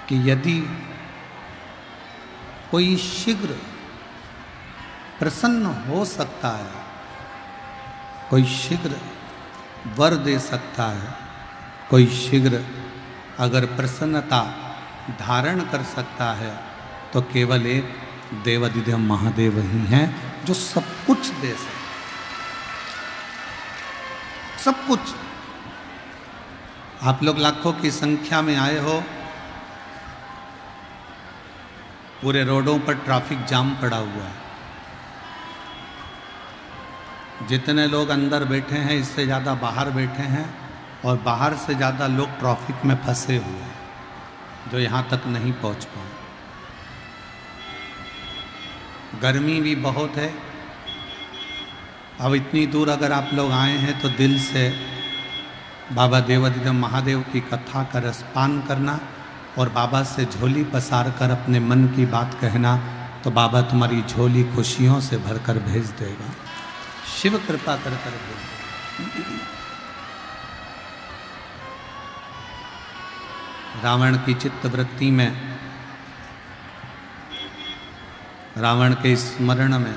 कि यदि कोई शीघ्र प्रसन्न हो सकता है, कोई शीघ्र वर दे सकता है, कोई शीघ्र अगर प्रसन्नता धारण कर सकता है, तो केवल एक देवाधिदेव महादेव ही हैं जो सब कुछ दे सकते, सब कुछ। आप लोग लाखों की संख्या में आए हो, पूरे रोडों पर ट्रैफिक जाम पड़ा हुआ है, जितने लोग अंदर बैठे हैं इससे ज़्यादा बाहर बैठे हैं, और बाहर से ज़्यादा लोग ट्रैफिक में फंसे हुए हैं जो यहाँ तक नहीं पहुँच पाए। गर्मी भी बहुत है। अब इतनी दूर अगर आप लोग आए हैं तो दिल से बाबा देवाधिदेव महादेव की कथा का रसपान करना और बाबा से झोली पसार कर अपने मन की बात कहना, तो बाबा तुम्हारी झोली खुशियों से भरकर भेज देगा। शिव कृपा कर भेज देगा। रावण की चित्तवृत्ति में, रावण के स्मरण में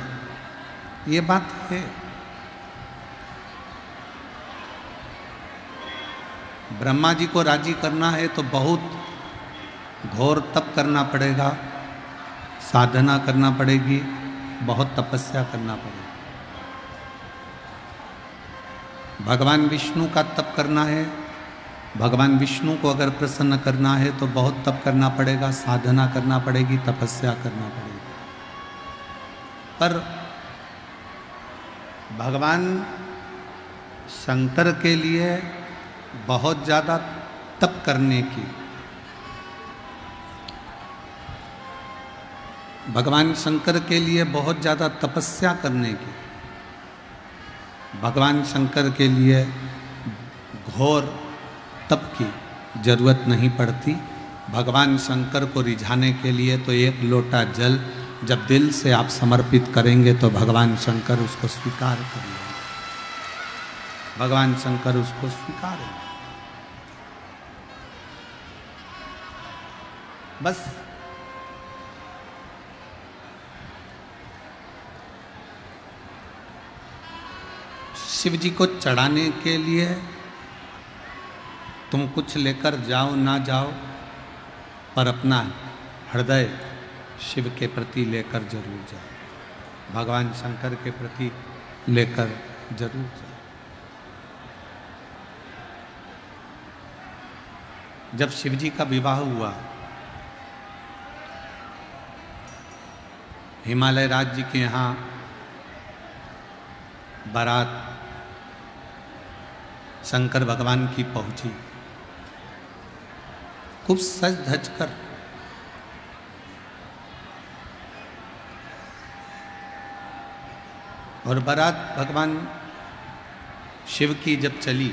ये बात है। ब्रह्मा जी को राजी करना है तो बहुत घोर तप करना पड़ेगा, साधना करना पड़ेगी, बहुत तपस्या करना पड़ेगा। भगवान विष्णु का तप करना है, भगवान विष्णु को अगर प्रसन्न करना है तो बहुत तप करना पड़ेगा, साधना करना पड़ेगी, तपस्या करना पड़ेगी। पर भगवान शंकर के लिए बहुत ज़्यादा तप करने की, भगवान शंकर के लिए बहुत ज़्यादा तपस्या करने की, भगवान शंकर के लिए घोर तप की जरूरत नहीं पड़ती। भगवान शंकर को रिझाने के लिए तो एक लोटा जल जब दिल से आप समर्पित करेंगे तो भगवान शंकर उसको स्वीकार करेंगे, भगवान शंकर उसको स्वीकारेंगे। बस शिव जी को चढ़ाने के लिए तुम कुछ लेकर जाओ ना जाओ, पर अपना हृदय शिव के प्रति लेकर जरूर जाओ, भगवान शंकर के प्रति लेकर जरूर जाओ। जब शिव जी का विवाह हुआ, हिमालय राज्य जी के यहाँ बारात शंकर भगवान की पहुंची, खूब सज धज कर। और बारात भगवान शिव की जब चली,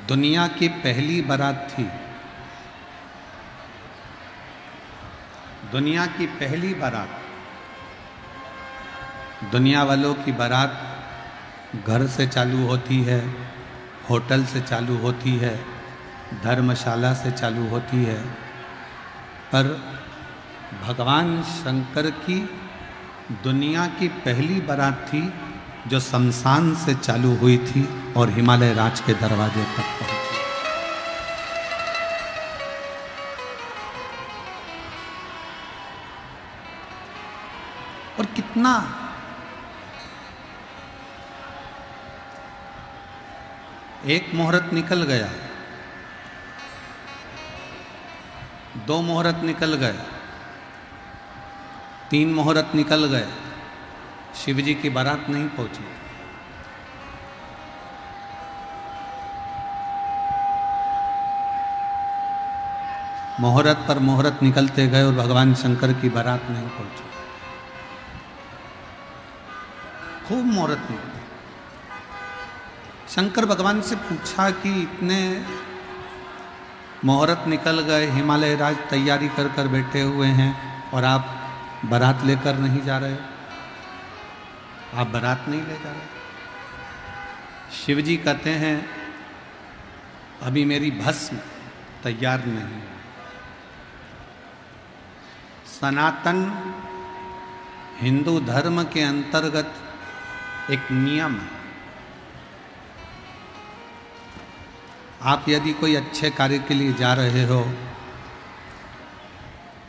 दुनिया की पहली बारात थी, दुनिया की पहली बारात। दुनिया वालों की बारात घर से चालू होती है, होटल से चालू होती है, धर्मशाला से चालू होती है, पर भगवान शंकर की दुनिया की पहली बारात थी जो शमशान से चालू हुई थी और हिमालय राज के दरवाजे तक पहुंची। और कितना एक मुहूर्त निकल गया, 2 मुहूर्त निकल गए, 3 मुहूर्त निकल गए, शिव जी की बारात नहीं पहुंची। मुहूर्त पर मुहूर्त निकलते गए और भगवान शंकर की बारात नहीं पहुंची। खूब मुहूर्त निकले। शंकर भगवान से पूछा कि इतने मुहूर्त निकल गए, हिमालय राज तैयारी कर कर बैठे हुए हैं और आप बारात लेकर नहीं जा रहे, आप बारात नहीं ले जा रहे। शिव जी कहते हैं अभी मेरी भस्म तैयार नहीं। सनातन हिंदू धर्म के अंतर्गत एक नियम है। आप यदि कोई अच्छे कार्य के लिए जा रहे हो,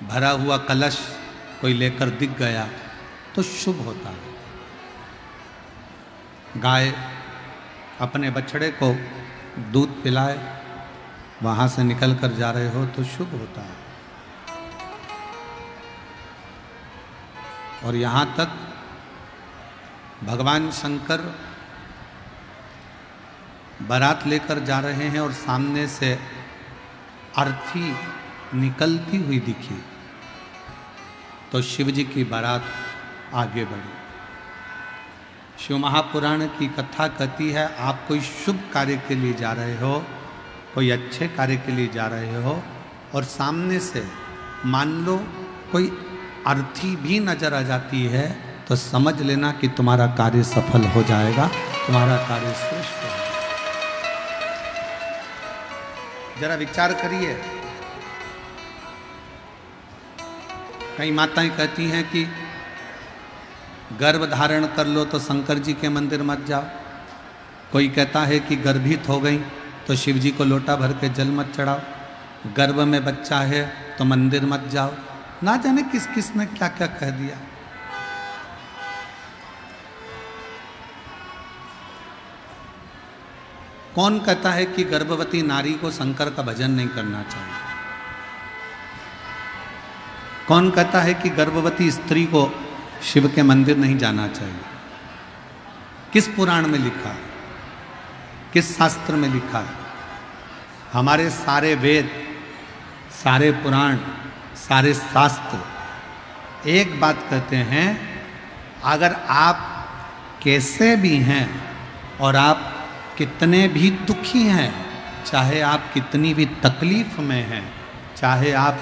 भरा हुआ कलश कोई लेकर दिख गया तो शुभ होता है। गाय अपने बछड़े को दूध पिलाए, वहां से निकल कर जा रहे हो तो शुभ होता है। और यहाँ तक भगवान शंकर बारात लेकर जा रहे हैं और सामने से अर्थी निकलती हुई दिखी तो शिव जी की बारात आगे बढ़ी। शिव महापुराण की कथा कहती है, आप कोई शुभ कार्य के लिए जा रहे हो, कोई अच्छे कार्य के लिए जा रहे हो और सामने से मान लो कोई अर्थी भी नजर आ जाती है तो समझ लेना कि तुम्हारा कार्य सफल हो जाएगा, तुम्हारा कार्य श्रेष्ठ होगा। जरा विचार करिए, कई माताएं कहती हैं कि गर्भ धारण कर लो तो शंकर जी के मंदिर मत जाओ। कोई कहता है कि गर्भित हो गई तो शिव जी को लोटा भर के जल मत चढ़ाओ। गर्भ में बच्चा है तो मंदिर मत जाओ। ना जाने किस किस ने क्या क्या कह दिया। कौन कहता है कि गर्भवती नारी को शंकर का भजन नहीं करना चाहिए? कौन कहता है कि गर्भवती स्त्री को शिव के मंदिर नहीं जाना चाहिए? किस पुराण में लिखा है? किस शास्त्र में लिखा है? हमारे सारे वेद, सारे पुराण, सारे शास्त्र एक बात कहते हैं, अगर आप कैसे भी हैं और आप कितने भी दुखी हैं, चाहे आप कितनी भी तकलीफ में हैं, चाहे आप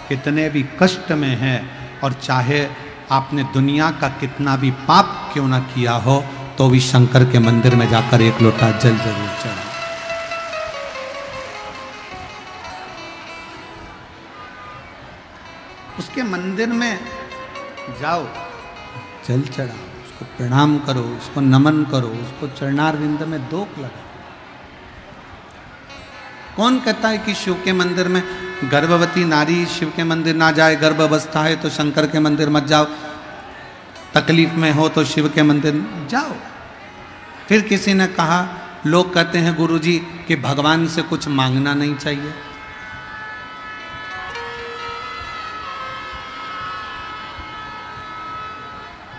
कितने भी कष्ट में हैं और चाहे आपने दुनिया का कितना भी पाप क्यों ना किया हो, तो भी शंकर के मंदिर में जाकर एक लोटा जल जरूर चढ़ाएं। उसके मंदिर में जाओ, जल चढ़ाओ, उसको प्रणाम करो, उसको नमन करो, उसको चरणारविंद में दोक लगाओ। कौन कहता है कि शिव के मंदिर में गर्भवती नारी शिव के मंदिर ना जाए, गर्भ अवस्था है तो शंकर के मंदिर मत जाओ, तकलीफ में हो तो शिव के मंदिर जाओ। फिर किसी ने कहा, लोग कहते हैं गुरुजी कि भगवान से कुछ मांगना नहीं चाहिए।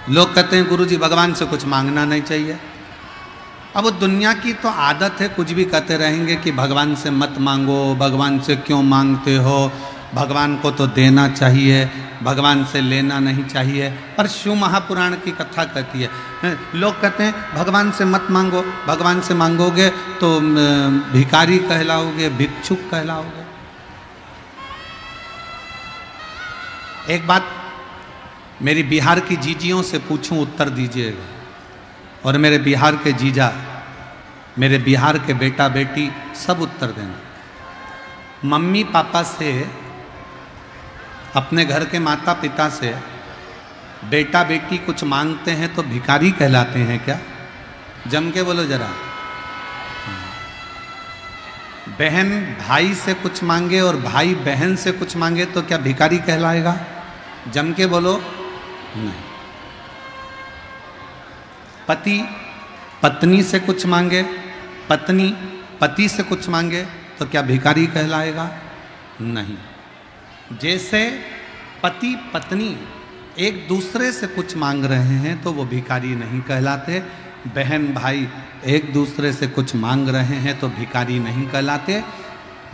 लोग कहते हैं गुरुजी भगवान से कुछ मांगना नहीं चाहिए। अब वो दुनिया की तो आदत है, कुछ भी कहते रहेंगे कि भगवान से मत मांगो, भगवान से क्यों मांगते हो, भगवान को तो देना चाहिए, भगवान से लेना नहीं चाहिए। पर शिव महापुराण की कथा कहती है, लोग कहते हैं भगवान से मत मांगो, भगवान से मांगोगे तो भिखारी कहलाओगे, भिक्षुक कहलाओगे। एक बात मेरी बिहार की जीजियों से पूछूं, उत्तर दीजिएगा। और मेरे बिहार के जीजा, मेरे बिहार के बेटा बेटी सब उत्तर देना। मम्मी पापा से, अपने घर के माता पिता से बेटा बेटी कुछ मांगते हैं तो भिखारी कहलाते हैं क्या? जम के बोलो जरा। बहन भाई से कुछ मांगे और भाई बहन से कुछ मांगे तो क्या भिखारी कहलाएगा? जम के बोलो। नहीं। पति पत्नी से कुछ मांगे, पत्नी पति से कुछ मांगे तो क्या भिखारी कहलाएगा? नहीं। जैसे पति पत्नी एक दूसरे से कुछ मांग रहे हैं तो वो भिखारी नहीं कहलाते, बहन भाई एक दूसरे से कुछ मांग रहे हैं तो भिखारी नहीं कहलाते,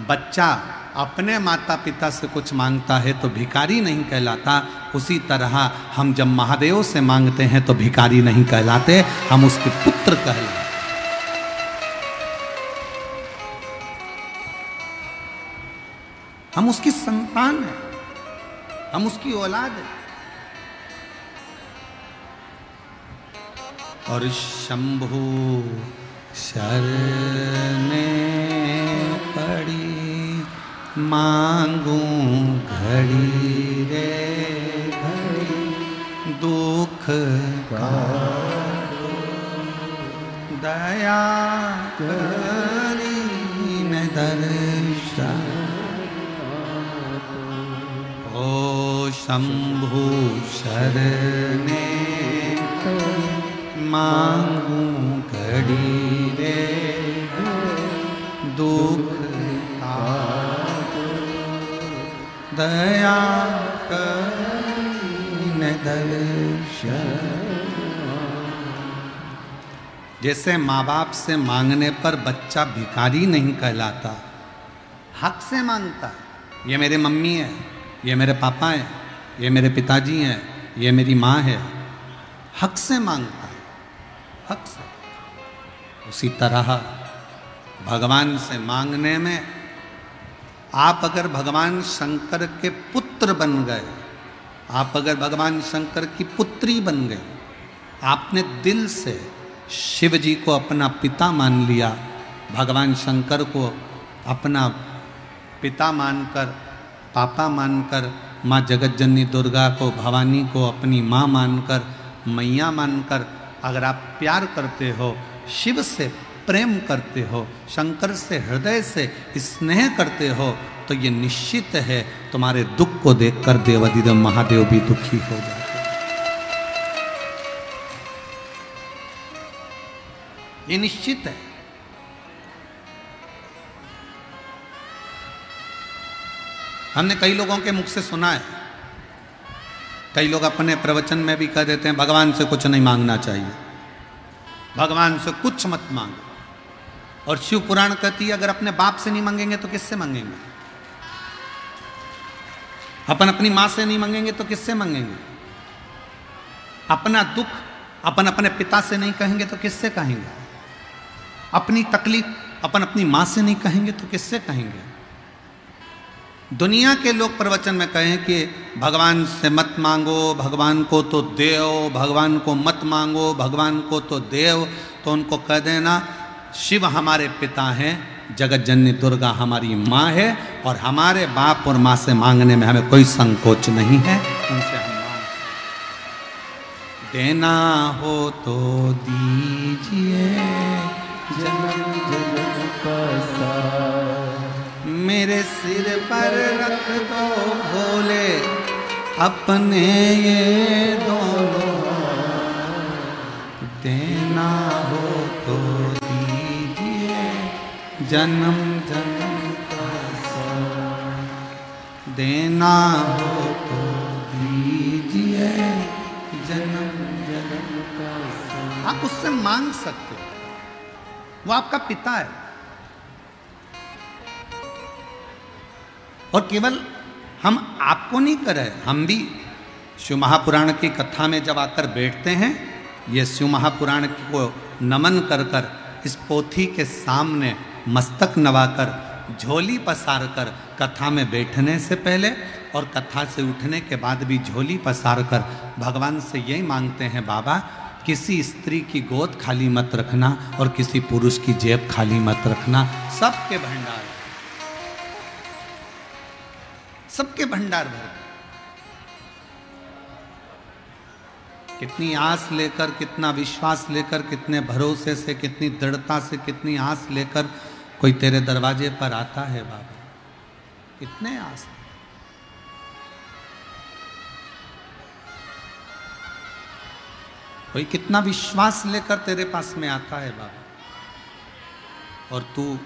बच्चा अपने माता पिता से कुछ मांगता है तो भिखारी नहीं कहलाता। उसी तरह हम जब महादेव से मांगते हैं तो भिखारी नहीं कहलाते, हम उसके पुत्र कहलाते। हम उसकी संतान हैं, हम उसकी औलाद हैं। और शंभु शरणे पड़ी मांगू घड़ी रे घड़ी दुख का दया करी न दर्शन ओ शंभु शरणे मांगू घड़ी रे दुख का दया करी न दर्शन। जैसे माँ बाप से मांगने पर बच्चा भिखारी नहीं कहलाता, हक से मांगता। ये मेरे मम्मी है, ये मेरे पापा हैं, ये मेरे पिताजी हैं, ये मेरी माँ है, हक से मांगता है, हक से। उसी तरह भगवान से मांगने में आप अगर भगवान शंकर के पुत्र बन गए, आप अगर भगवान शंकर की पुत्री बन गए, आपने दिल से शिव जी को अपना पिता मान लिया, भगवान शंकर को अपना पिता मानकर, पापा मानकर, माँ जगतजननी दुर्गा को, भवानी को अपनी माँ मानकर, मैया मानकर अगर आप प्यार करते हो, शिव से प्रेम करते हो, शंकर से हृदय से स्नेह करते हो, तो ये निश्चित है तुम्हारे दुख को देखकर देवाधिदेव महादेव भी दुखी हो जाते। ये निश्चित है। हमने कई लोगों के मुख से सुना है, कई लोग अपने प्रवचन में भी कह देते हैं भगवान से कुछ नहीं मांगना चाहिए, भगवान से कुछ मत मांगो। और शिव पुराण कहती है अगर अपने बाप से नहीं मांगेंगे तो किससे मांगेंगे? अपन अपनी मां से नहीं मांगेंगे तो किससे मांगेंगे? अपना दुख अपन अपने पिता से नहीं कहेंगे तो किससे कहेंगे? अपनी तकलीफ अपन अपनी मां से नहीं कहेंगे तो किससे कहेंगे? दुनिया के लोग प्रवचन में कहें कि भगवान से मत मांगो, भगवान को तो देव, भगवान को मत मांगो, भगवान को तो देव, तो उनको कह देना शिव हमारे पिता हैं, जगतजननी दुर्गा हमारी माँ है, और हमारे बाप और माँ से मांगने में हमें कोई संकोच नहीं है, उनसे हम मांग। देना हो तो दीजिए जन्म जन्म का सार, मेरे सिर पर रख दो भोले अपने ये दोनों, देना हो तो दीजिए जन्म जन्म का सार, देना हो तो दीजिए जन्म जन्म का सार। आप उससे मांग सकते हो, वो आपका पिता है। और केवल हम आपको नहीं कर रहे, हम भी शिव महापुराण की कथा में जब आकर बैठते हैं, ये शिव महापुराण को नमन कर कर इस पोथी के सामने मस्तक नवाकर, झोली पसार कर कथा में बैठने से पहले और कथा से उठने के बाद भी झोली पसार कर भगवान से यही मांगते हैं, बाबा किसी स्त्री की गोद खाली मत रखना और किसी पुरुष की जेब खाली मत रखना, सबके भंडार, सबके भंडार भर। कितनी आस लेकर, कितना विश्वास लेकर, कितने भरोसे से, कितनी दृढ़ता से, कितनी आस लेकर कोई तेरे दरवाजे पर आता है बाबा, कितने आस। कोई कितना विश्वास लेकर तेरे पास में आता है बाबा, और तू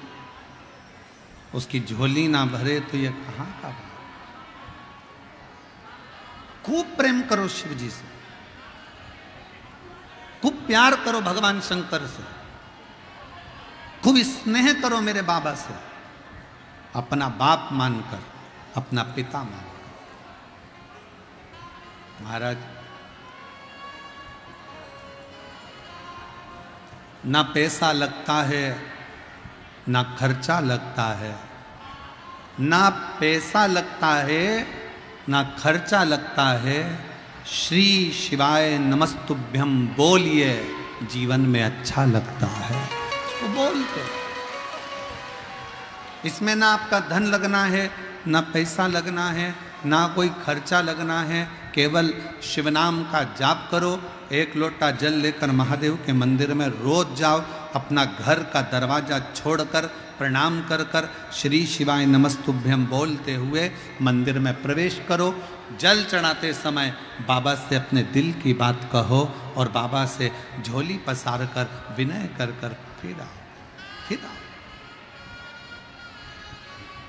उसकी झोली ना भरे तो ये कहां का बाबा। खूब प्रेम करो शिव जी से, खूब प्यार करो भगवान शंकर से, खूब स्नेह करो मेरे बाबा से, अपना बाप मानकर, अपना पिता मानकर। महाराज, ना पैसा लगता है, ना खर्चा लगता है, ना पैसा लगता है, ना खर्चा लगता है, श्री शिवाय नमस्तुभ्यम बोलिए, जीवन में अच्छा लगता है। तो बोलते इसमें ना आपका धन लगना है, ना पैसा लगना है, ना कोई खर्चा लगना है। केवल शिव नाम का जाप करो। एक लोटा जल लेकर महादेव के मंदिर में रोज जाओ। अपना घर का दरवाजा छोड़कर प्रणाम कर कर श्री शिवाय नमस्तुभ्यम बोलते हुए मंदिर में प्रवेश करो। जल चढ़ाते समय बाबा से अपने दिल की बात कहो और बाबा से झोली पसार कर विनय कर कर फिर आओ,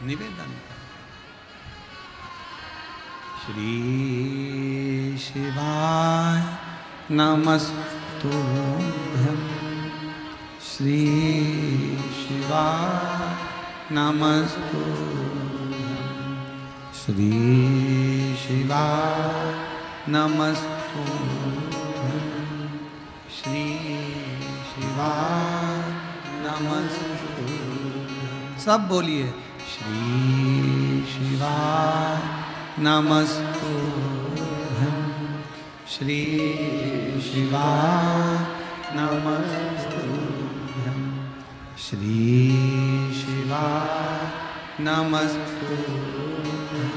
निवेदन कर। श्री शिवाय नमस्तुभ्यं, श्री शिवाय नमस्तुभ्यं, श्री शिवाय नमस्तुभ्यं, श्री शिवाय नमस्तुभ्यं। सब बोलिए, श्री शिवाय नमस्तुभ्यं, श्री शिवाय नमस्तुभ्यं, श्री शिवाय नमस्तुभ्यं,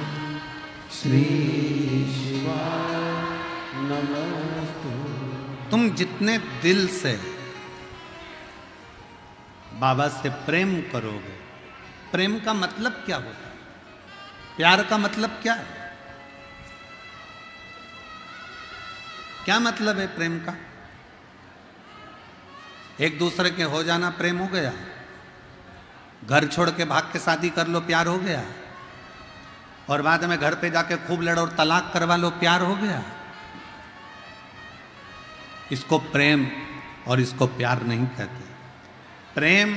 श्री शिवाय नमस्तुभ्यं। तुम जितने दिल से बाबा से प्रेम करोगे, प्रेम का मतलब क्या होता है? प्यार का मतलब क्या है? क्या मतलब है प्रेम का? एक दूसरे के हो जाना प्रेम हो गया? घर छोड़ के भाग के शादी कर लो, प्यार हो गया? और बाद में घर पे जाके खूब लड़ो और तलाक करवा लो, प्यार हो गया? इसको प्रेम और इसको प्यार नहीं कहते। प्रेम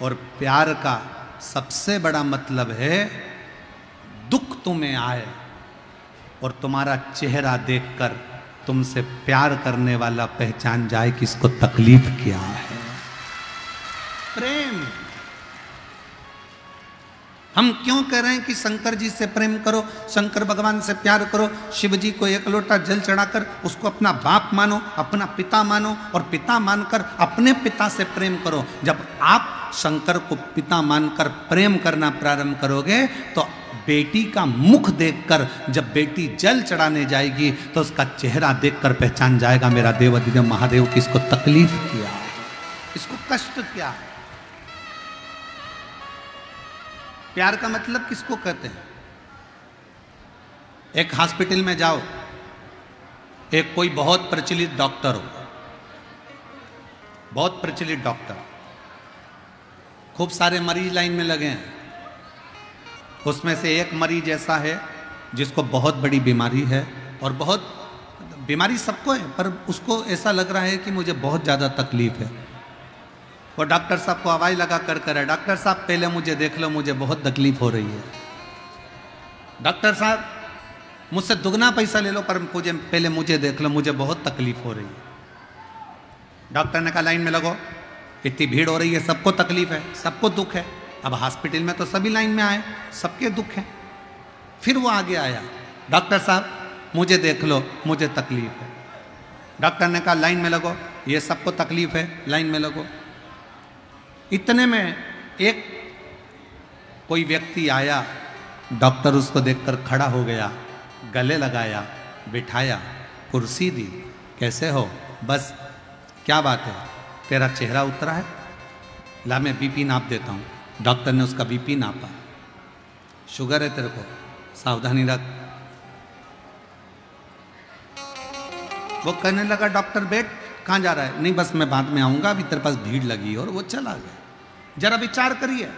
और प्यार का सबसे बड़ा मतलब है दुख तुम्हें आए और तुम्हारा चेहरा देखकर तुमसे प्यार करने वाला पहचान जाए कि इसको तकलीफ क्या है। प्रेम। हम क्यों कह रहे हैं कि शंकर जी से प्रेम करो, शंकर भगवान से प्यार करो? शिव जी को एक लोटा जल चढ़ाकर उसको अपना बाप मानो, अपना पिता मानो और पिता मानकर अपने पिता से प्रेम करो। जब आप शंकर को पिता मानकर प्रेम करना प्रारंभ करोगे तो बेटी का मुख देखकर जब बेटी जल चढ़ाने जाएगी तो उसका चेहरा देखकर पहचान जाएगा मेरा देवाधिदेव महादेव की इसको तकलीफ किया है, इसको कष्ट क्या है। प्यार का मतलब किसको कहते हैं? एक हॉस्पिटल में जाओ, एक कोई बहुत प्रचलित डॉक्टर हो, बहुत प्रचलित डॉक्टर, खूब सारे मरीज लाइन में लगे हैं। उसमें से एक मरीज ऐसा है जिसको बहुत बड़ी बीमारी है और बहुत बीमारी सबको है, पर उसको ऐसा लग रहा है कि मुझे बहुत ज़्यादा तकलीफ है। वो डॉक्टर साहब को आवाज़ लगा कर करे, डॉक्टर साहब पहले मुझे देख लो, मुझे बहुत तकलीफ हो रही है। डॉक्टर साहब मुझसे दुगना पैसा ले लो पर पहले मुझे देख लो, मुझे बहुत तकलीफ हो रही है। डॉक्टर ने कहा लाइन में लगो, इतनी भीड़ हो रही है, सबको तकलीफ है, सबको दुख है। अब हॉस्पिटल में तो सभी लाइन में आए, सबके दुख है। फिर वो आगे आया, डॉक्टर साहब मुझे देख लो, मुझे तकलीफ है। डॉक्टर ने कहा लाइन में लगो, ये सबको तकलीफ है, लाइन में लगो। इतने में एक कोई व्यक्ति आया, डॉक्टर उसको देखकर खड़ा हो गया, गले लगाया, बिठाया, कुर्सी दी, कैसे हो, बस क्या बात है, तेरा चेहरा उतरा है, ला मैं बीपी नाप देता हूँ। डॉक्टर ने उसका बीपी नापा, शुगर है तेरे को, सावधानी रख। वो कहने लगा डॉक्टर बैठ, कहाँ जा रहा है? नहीं बस मैं बाद में आऊँगा, अभी तेरे पास भीड़ लगी। और वो चला गया। जरा विचार करिए,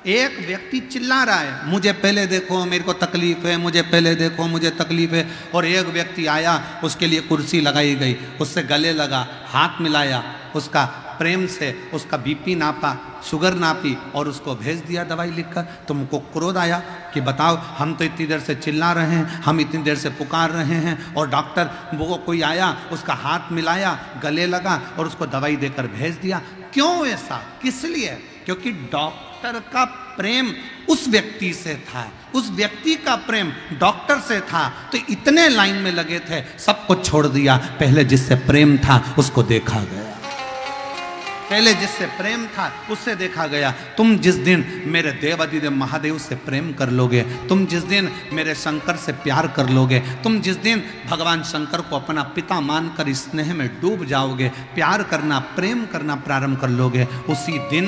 एक व्यक्ति चिल्ला रहा है मुझे पहले देखो, मेरे को तकलीफ है, मुझे पहले देखो, मुझे तकलीफ है। और एक व्यक्ति आया, उसके लिए कुर्सी लगाई गई, उससे गले लगा, हाथ मिलाया, उसका प्रेम से उसका बीपी नापा, शुगर नापी और उसको भेज दिया दवाई लिखकर। तुमको क्रोध आया कि बताओ, हम तो इतनी देर से चिल्ला रहे हैं, हम इतनी देर से पुकार रहे हैं और डॉक्टर वो कोई आया, उसका हाथ मिलाया, गले लगा और उसको दवाई देकर भेज दिया। क्यों ऐसा, किस लिए? क्योंकि डॉक्टर का प्रेम उस व्यक्ति से था, उस व्यक्ति का प्रेम डॉक्टर से था। तो इतने लाइन में लगे थे, सबको छोड़ दिया, पहले जिससे प्रेम था उसको देखा गया। पहले जिससे प्रेम था उससे देखा गया। तुम जिस दिन मेरे देवादिदेव महादेव से प्रेम कर लोगे, तुम जिस दिन मेरे शंकर से प्यार कर लोगे, तुम जिस दिन भगवान शंकर को अपना पिता मानकर स्नेह में डूब जाओगे, प्यार करना प्रेम करना प्रारंभ कर लोगे, उसी दिन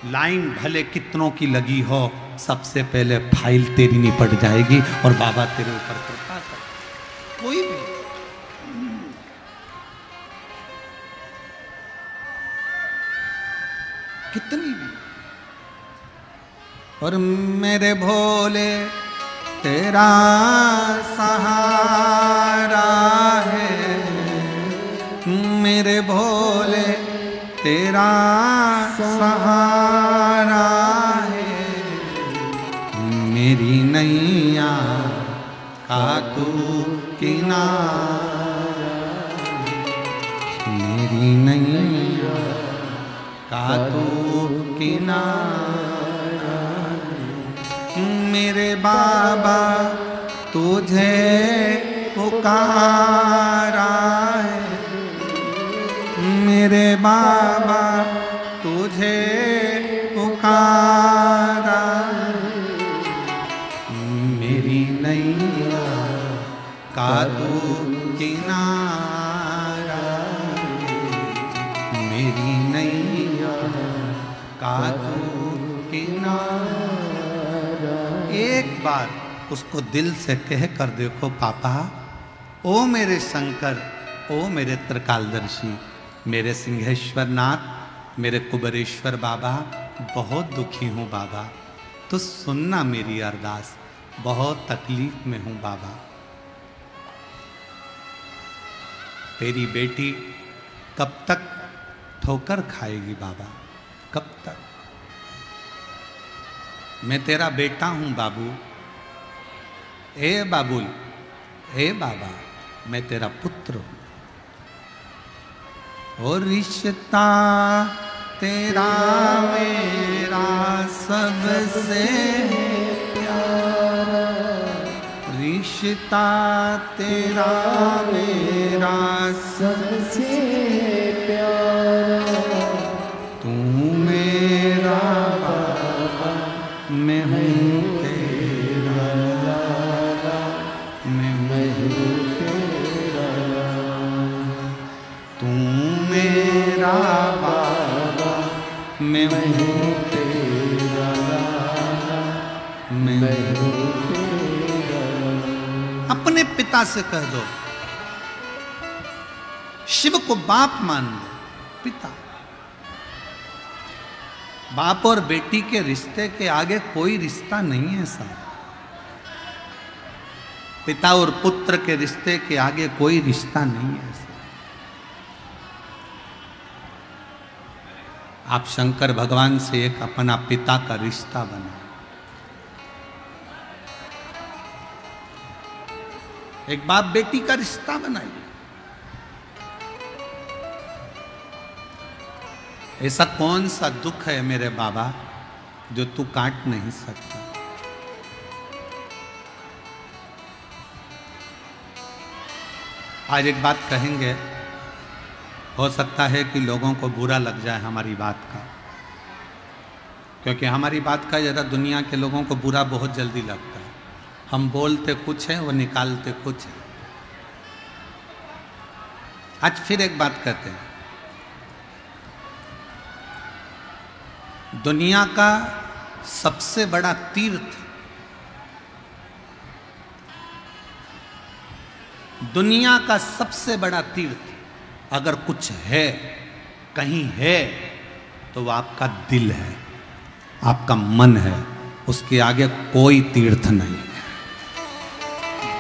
लाइन भले कितनों की लगी हो, सबसे पहले फाइल तेरी निपट जाएगी और बाबा तेरे ऊपर कृपा कर। कोई भी कितनी भी। और मेरे भोले तेरा सहारा है, मेरे भोले तेरा सहारा है, मेरी नैया का तू किनारा, मेरी नैया का तू किनारा, मेरे बाबा तुझे पुकारा है, मेरे बाबा तुझे पुकारा, मेरी नैया का तू किनारा, मेरी नैया का तू किनारा। एक बार उसको दिल से कह कर देखो, पापा ओ मेरे शंकर, ओ मेरे त्रिकालदर्शी, मेरे सिंहेश्वर नाथ, मेरे कुबेरेश्वर बाबा, बहुत दुखी हूँ बाबा, तो सुनना मेरी अरदास, बहुत तकलीफ में हूँ बाबा। तेरी बेटी कब तक ठोकर खाएगी बाबा, कब तक? मैं तेरा बेटा हूँ बाबू, ए बाबुल, ए बाबा, मैं तेरा पुत्र हूँ। और रिश्ता तेरा मेरा सबसे प्यारा, रिश्ता तेरा मेरा सबसे प्यारा, तू मेरा बाबा, मैं हूँ तेरा लाला, मैं हूँ तेरा लाला, तू मेरा बाबा, मैं हूँ तेरा लाला, मैं हूँ तेरा लाला। अपने पिता से कह दो, शिव को बाप मान लो, पिता। बाप और बेटी के रिश्ते के आगे कोई रिश्ता नहीं है साहब। पिता और पुत्र के रिश्ते के आगे कोई रिश्ता नहीं है साहब। आप शंकर भगवान से एक अपना पिता का रिश्ता बनाओ। एक बाप बेटी का रिश्ता बनाइए। ऐसा कौन सा दुख है मेरे बाबा जो तू काट नहीं सकता? आज एक बात कहेंगे, हो सकता है कि लोगों को बुरा लग जाए हमारी बात का, क्योंकि हमारी बात का जरा दुनिया के लोगों को बुरा बहुत जल्दी लगता है। हम बोलते कुछ है, वो निकालते कुछ है। आज फिर एक बात कहते हैं, दुनिया का सबसे बड़ा तीर्थ, दुनिया का सबसे बड़ा तीर्थ अगर कुछ है, कहीं है, तो वो आपका दिल है, आपका मन है। उसके आगे कोई तीर्थ नहीं है।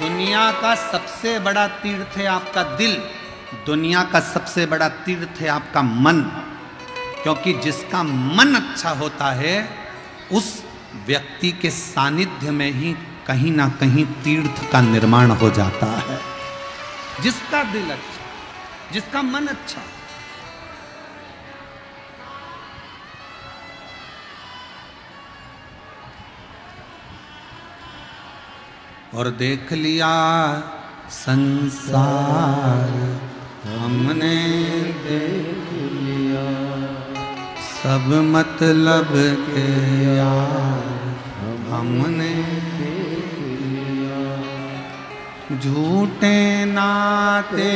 दुनिया का सबसे बड़ा तीर्थ है आपका दिल, दुनिया का सबसे बड़ा तीर्थ है आपका मन, क्योंकि जिसका मन अच्छा होता है उस व्यक्ति के सानिध्य में ही कहीं ना कहीं तीर्थ का निर्माण हो जाता है। जिसका दिल अच्छा, जिसका मन अच्छा, और देख लिया संसार हमने, देख लिया सब मतलब के यार हमने झूठे नाते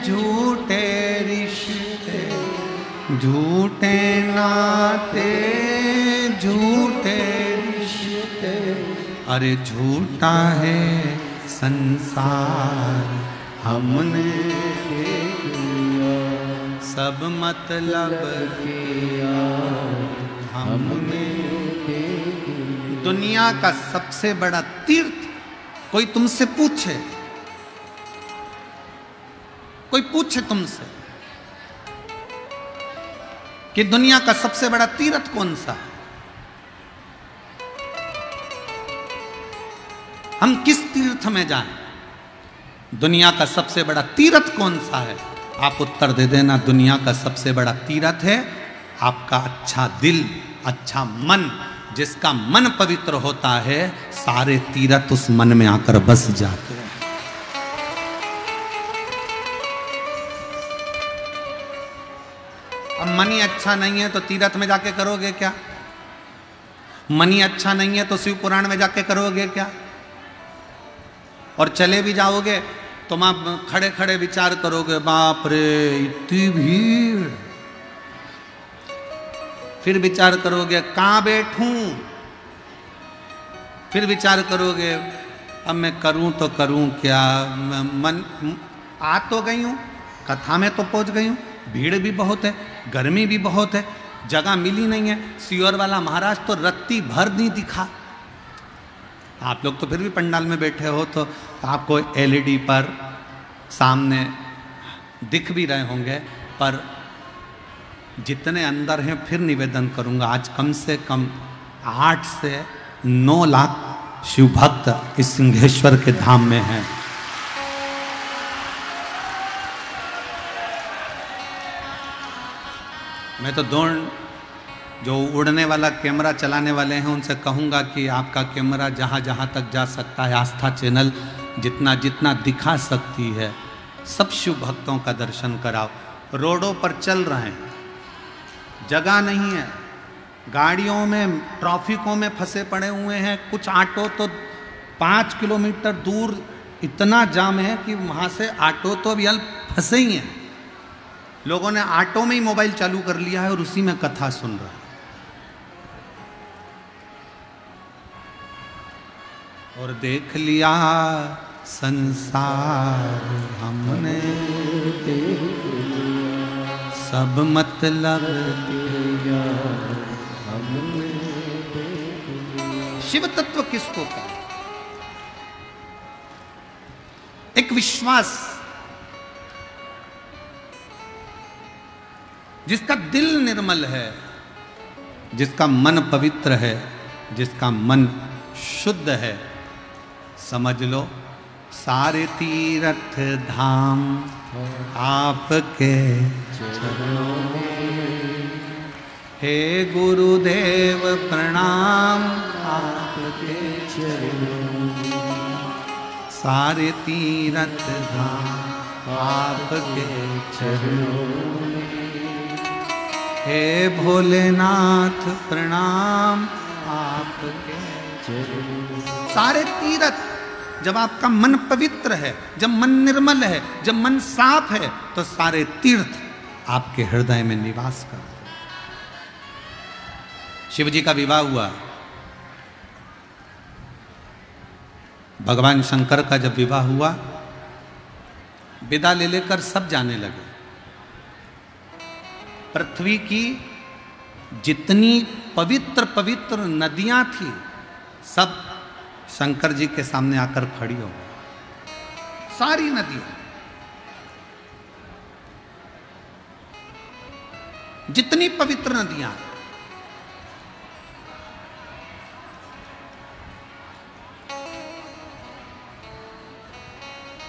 झूठे रिश्ते, झूठे नाते झूठे रिश्ते, अरे झूठा है संसार हमने देख लिया, सब मतलब किया हमने देख लिया। दुनिया का सबसे बड़ा तीर्थ, कोई तुमसे पूछे, कोई पूछे तुमसे कि दुनिया का सबसे बड़ा तीर्थ कौन सा है, हम किस तीर्थ में जाएं, दुनिया का सबसे बड़ा तीर्थ कौन सा है, आप उत्तर दे देना। दुनिया का सबसे बड़ा तीर्थ है आपका अच्छा दिल, अच्छा मन। जिसका मन पवित्र होता है सारे तीर्थ उस मन में आकर बस जाते हैं। अब मन ही अच्छा नहीं है तो तीर्थ में जाके करोगे क्या? मन ही अच्छा नहीं है तो शिव पुराण में जाके करोगे क्या? और चले भी जाओगे तो आप खड़े खड़े विचार करोगे, बाप रे इतनी भीड़। फिर विचार करोगे कहाँ बैठूं, फिर विचार करोगे अब मैं करूं तो करूं क्या, मन आ तो गई हूं, कथा में तो पहुंच गई हूं, भीड़ भी बहुत है, गर्मी भी बहुत है, जगह मिली नहीं है। सीहोर वाला महाराज तो रत्ती भर नहीं दिखा। आप लोग तो फिर भी पंडाल में बैठे हो तो आपको एलईडी पर सामने दिख भी रहे होंगे, पर जितने अंदर हैं फिर निवेदन करूंगा, आज कम से कम 8 से 9 लाख शिव भक्त इस सिंहेश्वर के धाम में हैं। मैं तो जो उड़ने वाला कैमरा चलाने वाले हैं उनसे कहूंगा कि आपका कैमरा जहां जहां तक जा सकता है, आस्था चैनल जितना जितना दिखा सकती है, सब शिव भक्तों का दर्शन कराओ। रोडों पर चल रहे हैं, जगह नहीं है, गाड़ियों में ट्रैफिकों में फंसे पड़े हुए हैं। कुछ ऑटो तो 5 किलोमीटर दूर इतना जाम है कि वहाँ से ऑटो तो अभी फंसे ही हैं। लोगों ने ऑटो में ही मोबाइल चालू कर लिया है और उसी में कथा सुन रहा है। और देख लिया संसार हमने देख लिया, सब मतलब किया हमने देख लिया। शिव तत्व किसको कहा? एक विश्वास, जिसका दिल निर्मल है, जिसका मन पवित्र है, जिसका मन शुद्ध है, समझ लो सारे तीर्थ धाम आपके चरणों में। हे गुरुदेव प्रणाम आपके चरणों में, सारे तीर्थ धाम आपके चरणों में। हे भोलेनाथ प्रणाम आपके चरणों में। सारे तीर्थ, जब आपका मन पवित्र है, जब मन निर्मल है, जब मन साफ है, तो सारे तीर्थ आपके हृदय में निवास करते हैं। शिव जी का विवाह हुआ, भगवान शंकर का जब विवाह हुआ, विदा ले लेकर सब जाने लगे। पृथ्वी की जितनी पवित्र पवित्र नदियां थी सब शंकर जी के सामने आकर खड़ी हो गई। सारी नदियां, जितनी पवित्र नदियां,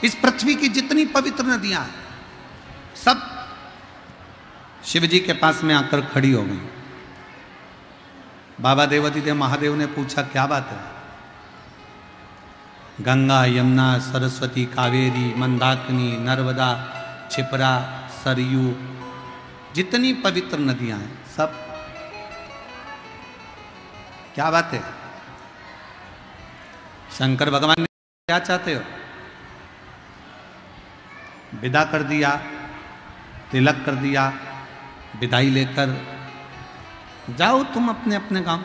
इस पृथ्वी की जितनी पवित्र नदियां सब शिव जी के पास में आकर खड़ी हो गई। बाबा देवादिदेव महादेव ने पूछा क्या बात है? गंगा, यमुना, सरस्वती, कावेरी, मंदाकिनी, नर्मदा, क्षिप्रा, सरयू, जितनी पवित्र नदियां हैं सब क्या बात है? शंकर भगवान ने क्या चाहते हो? विदा कर दिया, तिलक कर दिया, विदाई लेकर जाओ तुम अपने अपने गांव।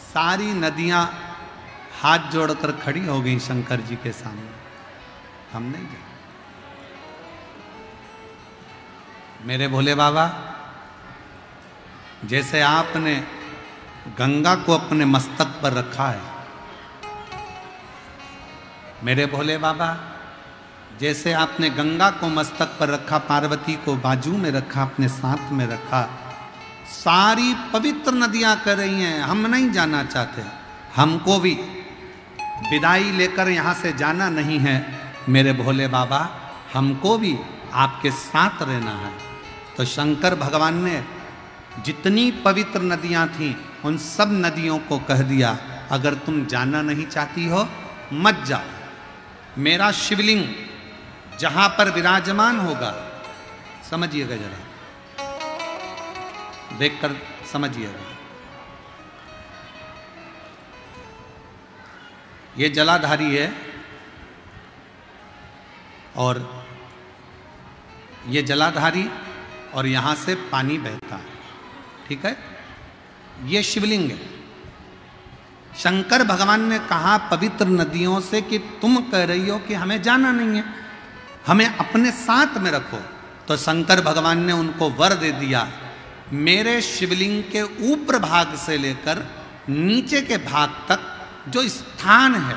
सारी नदियां हाथ जोड़कर खड़ी हो गई शंकर जी के सामने, हम नहीं जाए। मेरे भोले बाबा, जैसे आपने गंगा को अपने मस्तक पर रखा है, मेरे भोले बाबा जैसे आपने गंगा को मस्तक पर रखा, पार्वती को बाजू में रखा, अपने साथ में रखा, सारी पवित्र नदियां कर रही हैं हम नहीं जाना चाहते, हमको भी विदाई लेकर यहां से जाना नहीं है मेरे भोले बाबा, हमको भी आपके साथ रहना है। तो शंकर भगवान ने जितनी पवित्र नदियां थीं उन सब नदियों को कह दिया, अगर तुम जाना नहीं चाहती हो मत जाओ, मेरा शिवलिंग जहां पर विराजमान होगा, समझिएगा जरा, देखकर समझिएगा, ये जलाधारी है और ये जलाधारी और यहां से पानी बहता है, ठीक है, ये शिवलिंग है। शंकर भगवान ने कहा पवित्र नदियों से कि तुम कह रही हो कि हमें जाना नहीं है, हमें अपने साथ में रखो। तो शंकर भगवान ने उनको वर दे दिया, मेरे शिवलिंग के ऊपर भाग से लेकर नीचे के भाग तक जो स्थान है,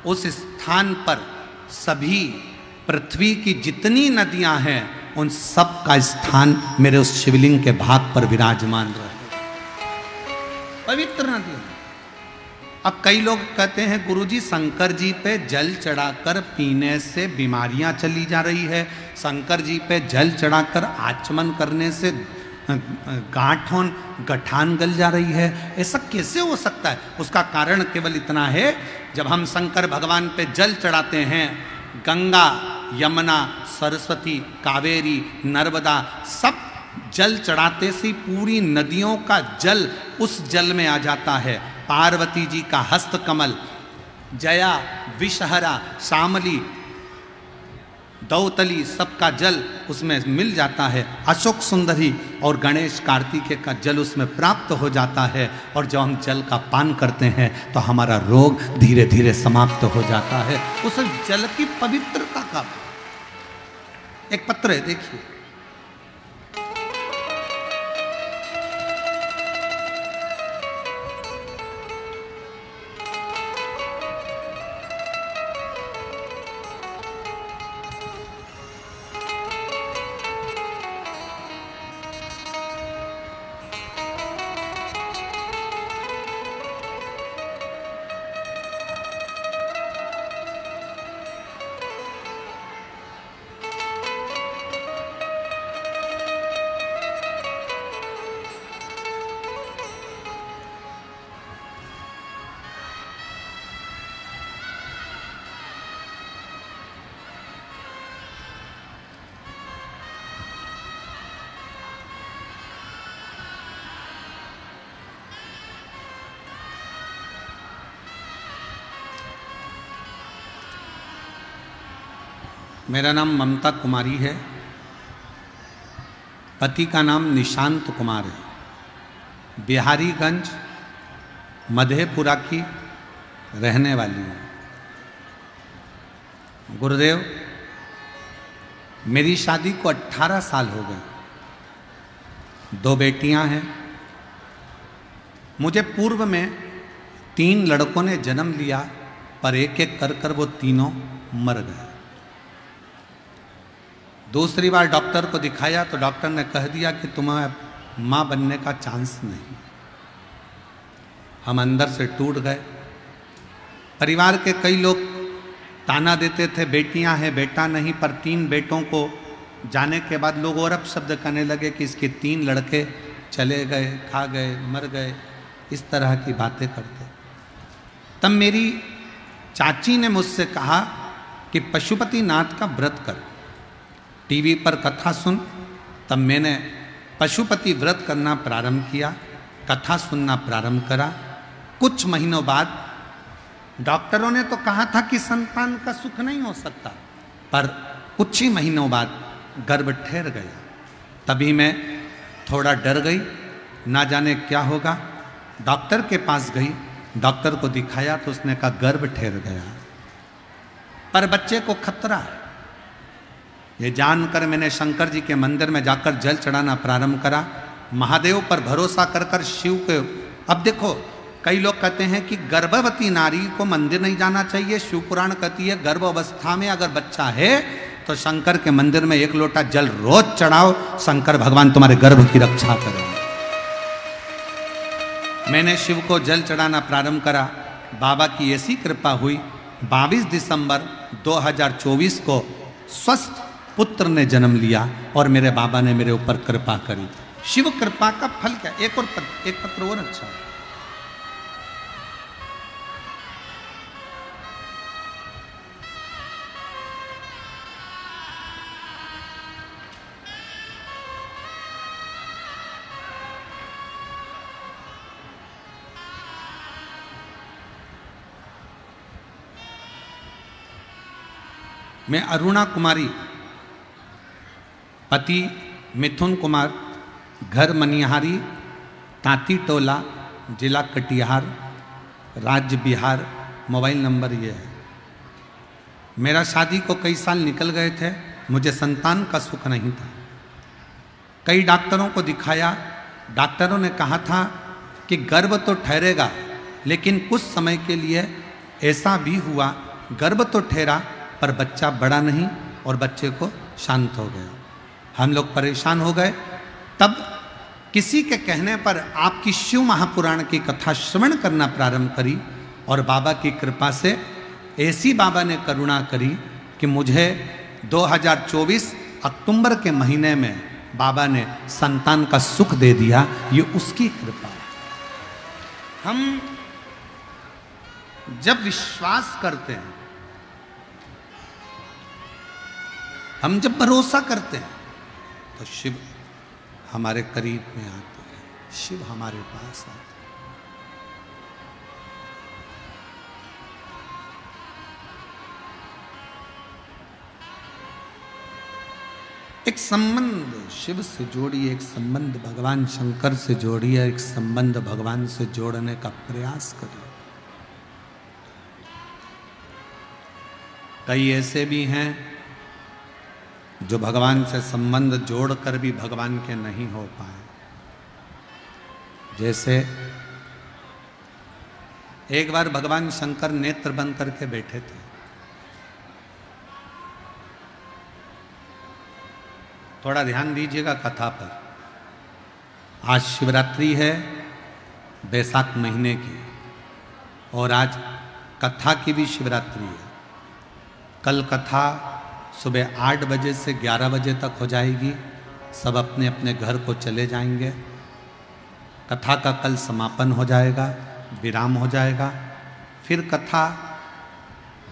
उस स्थान पर सभी पृथ्वी की जितनी नदियां हैं उन सब का स्थान मेरे उस शिवलिंग के भाग पर विराजमान रहे, पवित्र नदियां। अब कई लोग कहते हैं गुरुजी शंकर जी पे जल चढ़ाकर पीने से बीमारियां चली जा रही है, शंकर जी पे जल चढ़ाकर आचमन करने से गठान गल जा रही है, ऐसा कैसे हो सकता है? उसका कारण केवल इतना है, जब हम शंकर भगवान पे जल चढ़ाते हैं, गंगा, यमुना, सरस्वती, कावेरी, नर्मदा, सब जल चढ़ाते से पूरी नदियों का जल उस जल में आ जाता है। पार्वती जी का हस्त कमल, जया, विषहरा, शामली, दौतली, सबका जल उसमें मिल जाता है। अशोक सुंदरी और गणेश कार्तिकेय का जल उसमें प्राप्त हो जाता है, और जब हम जल का पान करते हैं तो हमारा रोग धीरे धीरे समाप्त हो जाता है। उस जल की पवित्रता का एक पत्र है, देखिए, मेरा नाम ममता कुमारी है, पति का नाम निशांत कुमार है, बिहारीगंज मधेपुरा की रहने वाली है। गुरुदेव, मेरी शादी को 18 साल हो गए, 2 बेटियां हैं। मुझे पूर्व में 3 लड़कों ने जन्म लिया, पर एक एक कर कर वो तीनों मर गए। दूसरी बार डॉक्टर को दिखाया तो डॉक्टर ने कह दिया कि तुम्हें माँ बनने का चांस नहीं। हम अंदर से टूट गए। परिवार के कई लोग ताना देते थे, बेटियां हैं, बेटा नहीं, पर 3 बेटों को जाने के बाद लोग और अपशब्द करने लगे कि इसके 3 लड़के चले गए, खा गए, मर गए, इस तरह की बातें करते। तब मेरी चाची ने मुझसे कहा कि पशुपति नाथ का व्रत कर, टीवी पर कथा सुन। तब मैंने पशुपति व्रत करना प्रारंभ किया, कथा सुनना प्रारंभ करा। कुछ महीनों बाद डॉक्टरों ने तो कहा था कि संतान का सुख नहीं हो सकता, पर कुछ ही महीनों बाद गर्भ ठहर गया। तभी मैं थोड़ा डर गई, ना जाने क्या होगा। डॉक्टर के पास गई, डॉक्टर को दिखाया तो उसने कहा गर्भ ठहर गया, पर बच्चे को खतरा है। ये जानकर मैंने शंकर जी के मंदिर में जाकर जल चढ़ाना प्रारंभ करा, महादेव पर भरोसा कर कर शिव के। अब देखो, कई लोग कहते हैं कि गर्भवती नारी को मंदिर नहीं जाना चाहिए। शिव पुराण कहती है गर्भ अवस्था में अगर बच्चा है तो शंकर के मंदिर में 1 लोटा जल रोज चढ़ाओ, शंकर भगवान तुम्हारे गर्भ की रक्षा करेंगे। मैंने शिव को जल चढ़ाना प्रारंभ करा। बाबा की ऐसी कृपा हुई, 22 दिसंबर 2024 को स्वस्थ पुत्र ने जन्म लिया और मेरे बाबा ने मेरे ऊपर कृपा करी। शिव कृपा का फल क्या? एक पत्र और अच्छा है। मैं अरुणा कुमारी, पति मिथुन कुमार, घर मनिहारी, तांती टोला, जिला कटिहार, राज्य बिहार, मोबाइल नंबर ये है। मेरा शादी को कई साल निकल गए थे, मुझे संतान का सुख नहीं था। कई डॉक्टरों को दिखाया, डॉक्टरों ने कहा था कि गर्भ तो ठहरेगा, लेकिन कुछ समय के लिए ऐसा भी हुआ, गर्भ तो ठहरा पर बच्चा बड़ा नहीं और बच्चे को शांत हो गया। हम लोग परेशान हो गए। तब किसी के कहने पर आपकी शिव महापुराण की कथा श्रवण करना प्रारंभ करी और बाबा की कृपा से ऐसी बाबा ने करुणा करी कि मुझे 2024 अक्टूबर के महीने में बाबा ने संतान का सुख दे दिया। ये उसकी कृपा है। हम जब विश्वास करते हैं, हम जब भरोसा करते हैं तो शिव हमारे करीब में आते हैं, शिव हमारे पास आते हैं। एक संबंध शिव से जोड़िए, एक संबंध भगवान शंकर से जोड़िए, एक संबंध भगवान से जोड़ने का प्रयास करिए। कई ऐसे भी हैं जो भगवान से संबंध जोड़कर भी भगवान के नहीं हो पाए। जैसे एक बार भगवान शंकर नेत्र बंद करके बैठे थे। थोड़ा ध्यान दीजिएगा कथा पर। आज शिवरात्रि है बैसाख महीने की, और आज कथा की भी शिवरात्रि है। कल कथा सुबह 8 बजे से 11 बजे तक हो जाएगी। सब अपने अपने घर को चले जाएंगे। कथा का कल समापन हो जाएगा, विराम हो जाएगा। फिर कथा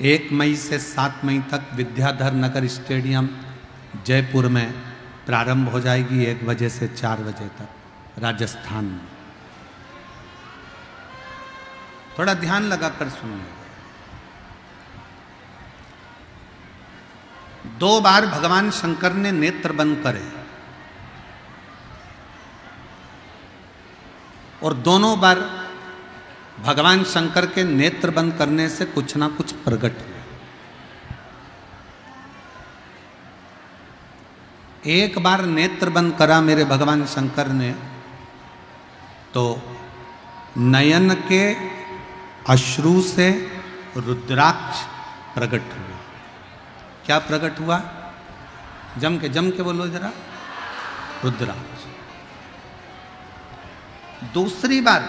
1 मई से 7 मई तक विद्याधर नगर स्टेडियम जयपुर में प्रारंभ हो जाएगी, 1 बजे से 4 बजे तक, राजस्थान में। थोड़ा ध्यान लगाकर सुनिए। 2 बार भगवान शंकर ने नेत्र बंद करे और दोनों बार भगवान शंकर के नेत्र बंद करने से कुछ ना कुछ प्रकट हुआ। एक बार नेत्र बंद करा मेरे भगवान शंकर ने तो नयन के अश्रु से रुद्राक्ष प्रकट हुआ। क्या प्रकट हुआ? जम के बोलो जरा। रुद्राक्ष। दूसरी बार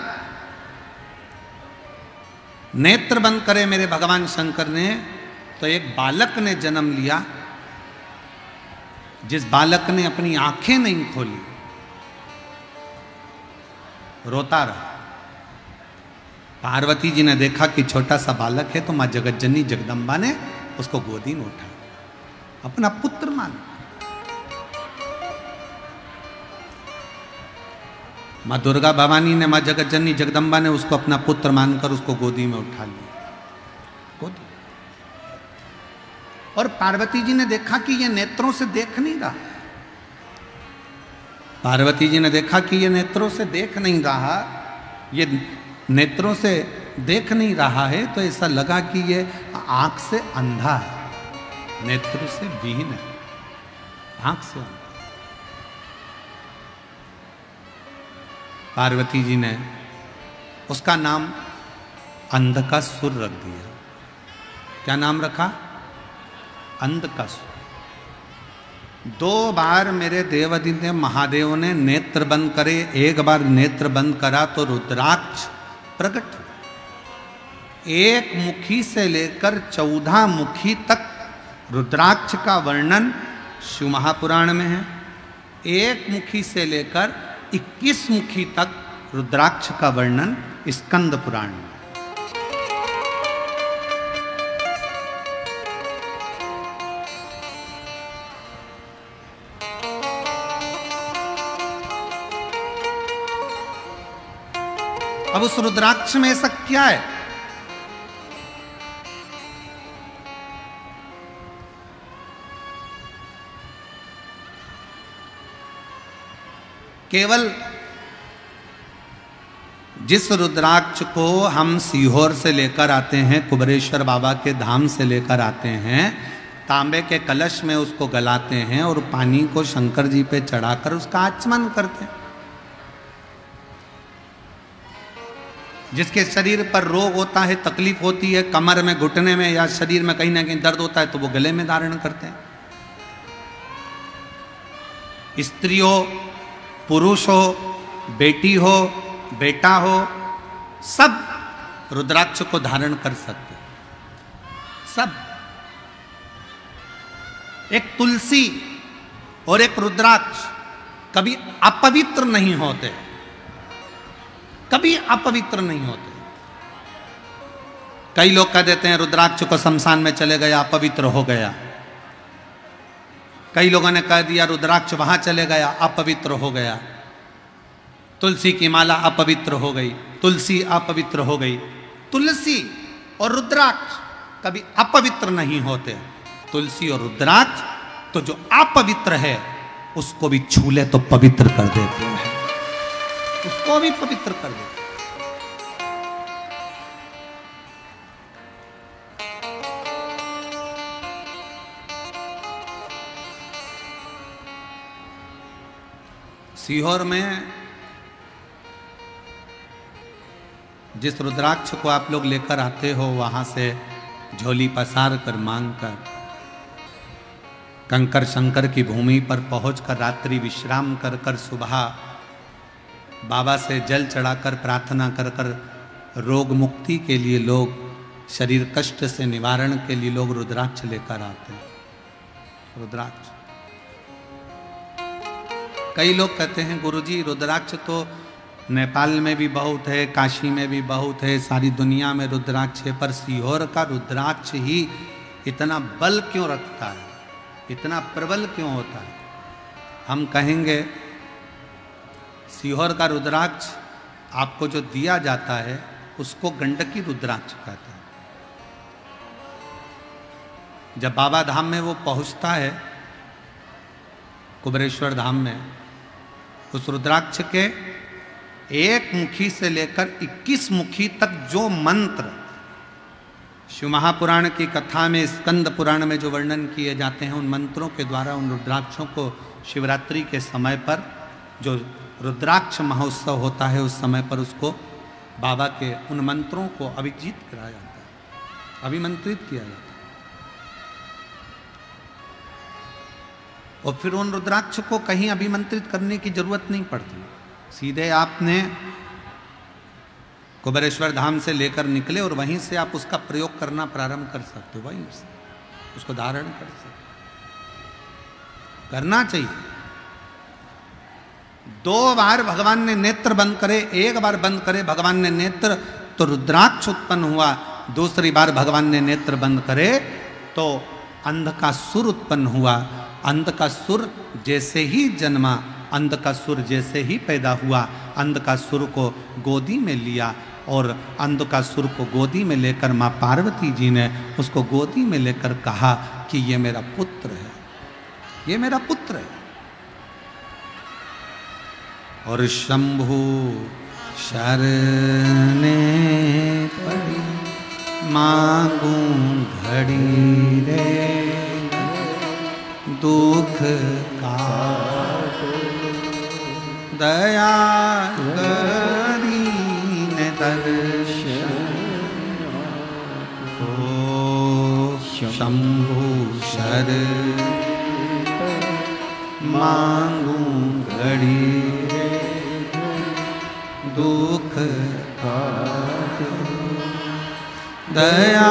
नेत्र बंद करे मेरे भगवान शंकर ने तो एक बालक ने जन्म लिया, जिस बालक ने अपनी आंखें नहीं खोली, रोता रहा। पार्वती जी ने देखा कि छोटा सा बालक है तो मां जगतजननी जगदम्बा ने उसको गोदी में उठाया, अपना पुत्र मान। माँ दुर्गा भवानी ने, माँ जगत जननी जगदम्बा ने उसको अपना पुत्र मानकर उसको गोदी में उठा लिया, गोदी। और पार्वती जी ने देखा कि ये नेत्रों से देख नहीं रहा, पार्वती जी ने देखा कि ये नेत्रों से देख नहीं रहा, ये नेत्रों से देख नहीं रहा है, तो ऐसा लगा कि ये आंख से अंधा है, नेत्र से विहीन है, आंख से अंधा। पार्वती जी ने उसका नाम अंधकासुर रख दिया। क्या नाम रखा? अंधकासुर। 2 बार मेरे देवादित्य महादेव ने नेत्र बंद करे, एक बार नेत्र बंद करा तो रुद्राक्ष प्रकट हुआ। 1 मुखी से लेकर 14 मुखी तक रुद्राक्ष का वर्णन शिव महापुराण में है। 1 मुखी से लेकर 21 मुखी तक रुद्राक्ष का वर्णन स्कंद पुराण में। अब उस रुद्राक्ष में ऐसा क्या है? केवल जिस रुद्राक्ष को हम सीहोर से लेकर आते हैं, कुबरेश्वर बाबा के धाम से लेकर आते हैं, तांबे के कलश में उसको गलाते हैं और पानी को शंकर जी पे चढ़ाकर उसका आचमन करते हैं। जिसके शरीर पर रोग होता है, तकलीफ होती है, कमर में, घुटने में या शरीर में कहीं ना कहीं दर्द होता है, तो वो गले में धारण करते हैं। स्त्री हो, पुरुष हो, बेटी हो, बेटा हो, सब रुद्राक्ष को धारण कर सकते हैं, सब। एक तुलसी और एक रुद्राक्ष कभी अपवित्र नहीं होते, कभी अपवित्र नहीं होते। कई लोग कह देते हैं रुद्राक्ष को शमशान में चले गया, अपवित्र हो गया। कई लोगों ने कह दिया रुद्राक्ष वहां चले गया, अपवित्र हो गया। तुलसी की माला अपवित्र हो गई, तुलसी अपवित्र हो गई। तुलसी और रुद्राक्ष कभी अपवित्र नहीं होते। तुलसी और रुद्राक्ष तो जो अपवित्र है उसको भी छू ले तो पवित्र कर देते हैं, उसको भी पवित्र कर देते हैं। सीहोर में जिस रुद्राक्ष को आप लोग लेकर आते हो, वहां से झोली पसार कर, मांग कर, कंकर शंकर की भूमि पर पहुंचकर रात्रि विश्राम कर कर सुबह बाबा से जल चढ़ाकर प्रार्थना कर कर रोग मुक्ति के लिए लोग, शरीर कष्ट से निवारण के लिए लोग रुद्राक्ष लेकर आते हैं। रुद्राक्ष, कई लोग कहते हैं गुरुजी रुद्राक्ष तो नेपाल में भी बहुत है, काशी में भी बहुत है, सारी दुनिया में रुद्राक्ष है, पर सीहोर का रुद्राक्ष ही इतना बल क्यों रखता है, इतना प्रबल क्यों होता है? हम कहेंगे सीहोर का रुद्राक्ष आपको जो दिया जाता है उसको गंडकी रुद्राक्ष कहते हैं। जब बाबा धाम में वो पहुंचता है, कुबरेश्वर धाम में, उस रुद्राक्ष के 1 मुखी से लेकर 21 मुखी तक जो मंत्र शिव महापुराण की कथा में, स्कंद पुराण में जो वर्णन किए जाते हैं, उन मंत्रों के द्वारा उन रुद्राक्षों को शिवरात्रि के समय पर जो रुद्राक्ष महोत्सव होता है, उस समय पर उसको बाबा के उन मंत्रों को अभिजीत कराया जाता है, अभिमंत्रित किया जाता है। और फिर उन रुद्राक्ष को कहीं अभिमंत्रित करने की जरूरत नहीं पड़ती, सीधे आपने कुबरेश्वर धाम से लेकर निकले और वहीं से आप उसका प्रयोग करना प्रारंभ कर सकते हो, वहीं से उसको धारण कर सकते, करना चाहिए। 2 बार भगवान ने नेत्र बंद करे, 1 बार बंद करे भगवान ने नेत्र तो रुद्राक्ष उत्पन्न हुआ, दूसरी बार भगवान ने नेत्र बंद करे तो अंधकासुर उत्पन्न हुआ। अंधकासुर जैसे ही जन्मा, अंधकासुर जैसे ही पैदा हुआ, अंधकासुर को गोदी में लिया और अंधकासुर को गोदी में लेकर माँ पार्वती जी ने उसको गोदी में लेकर कहा कि ये मेरा पुत्र है, ये मेरा पुत्र है। और शंभु शरणे पड़ी मांगू घड़ी रे दुख का दया करी ने दर्शन ओ शंभु शर मांगू घड़ी रे दुख का दया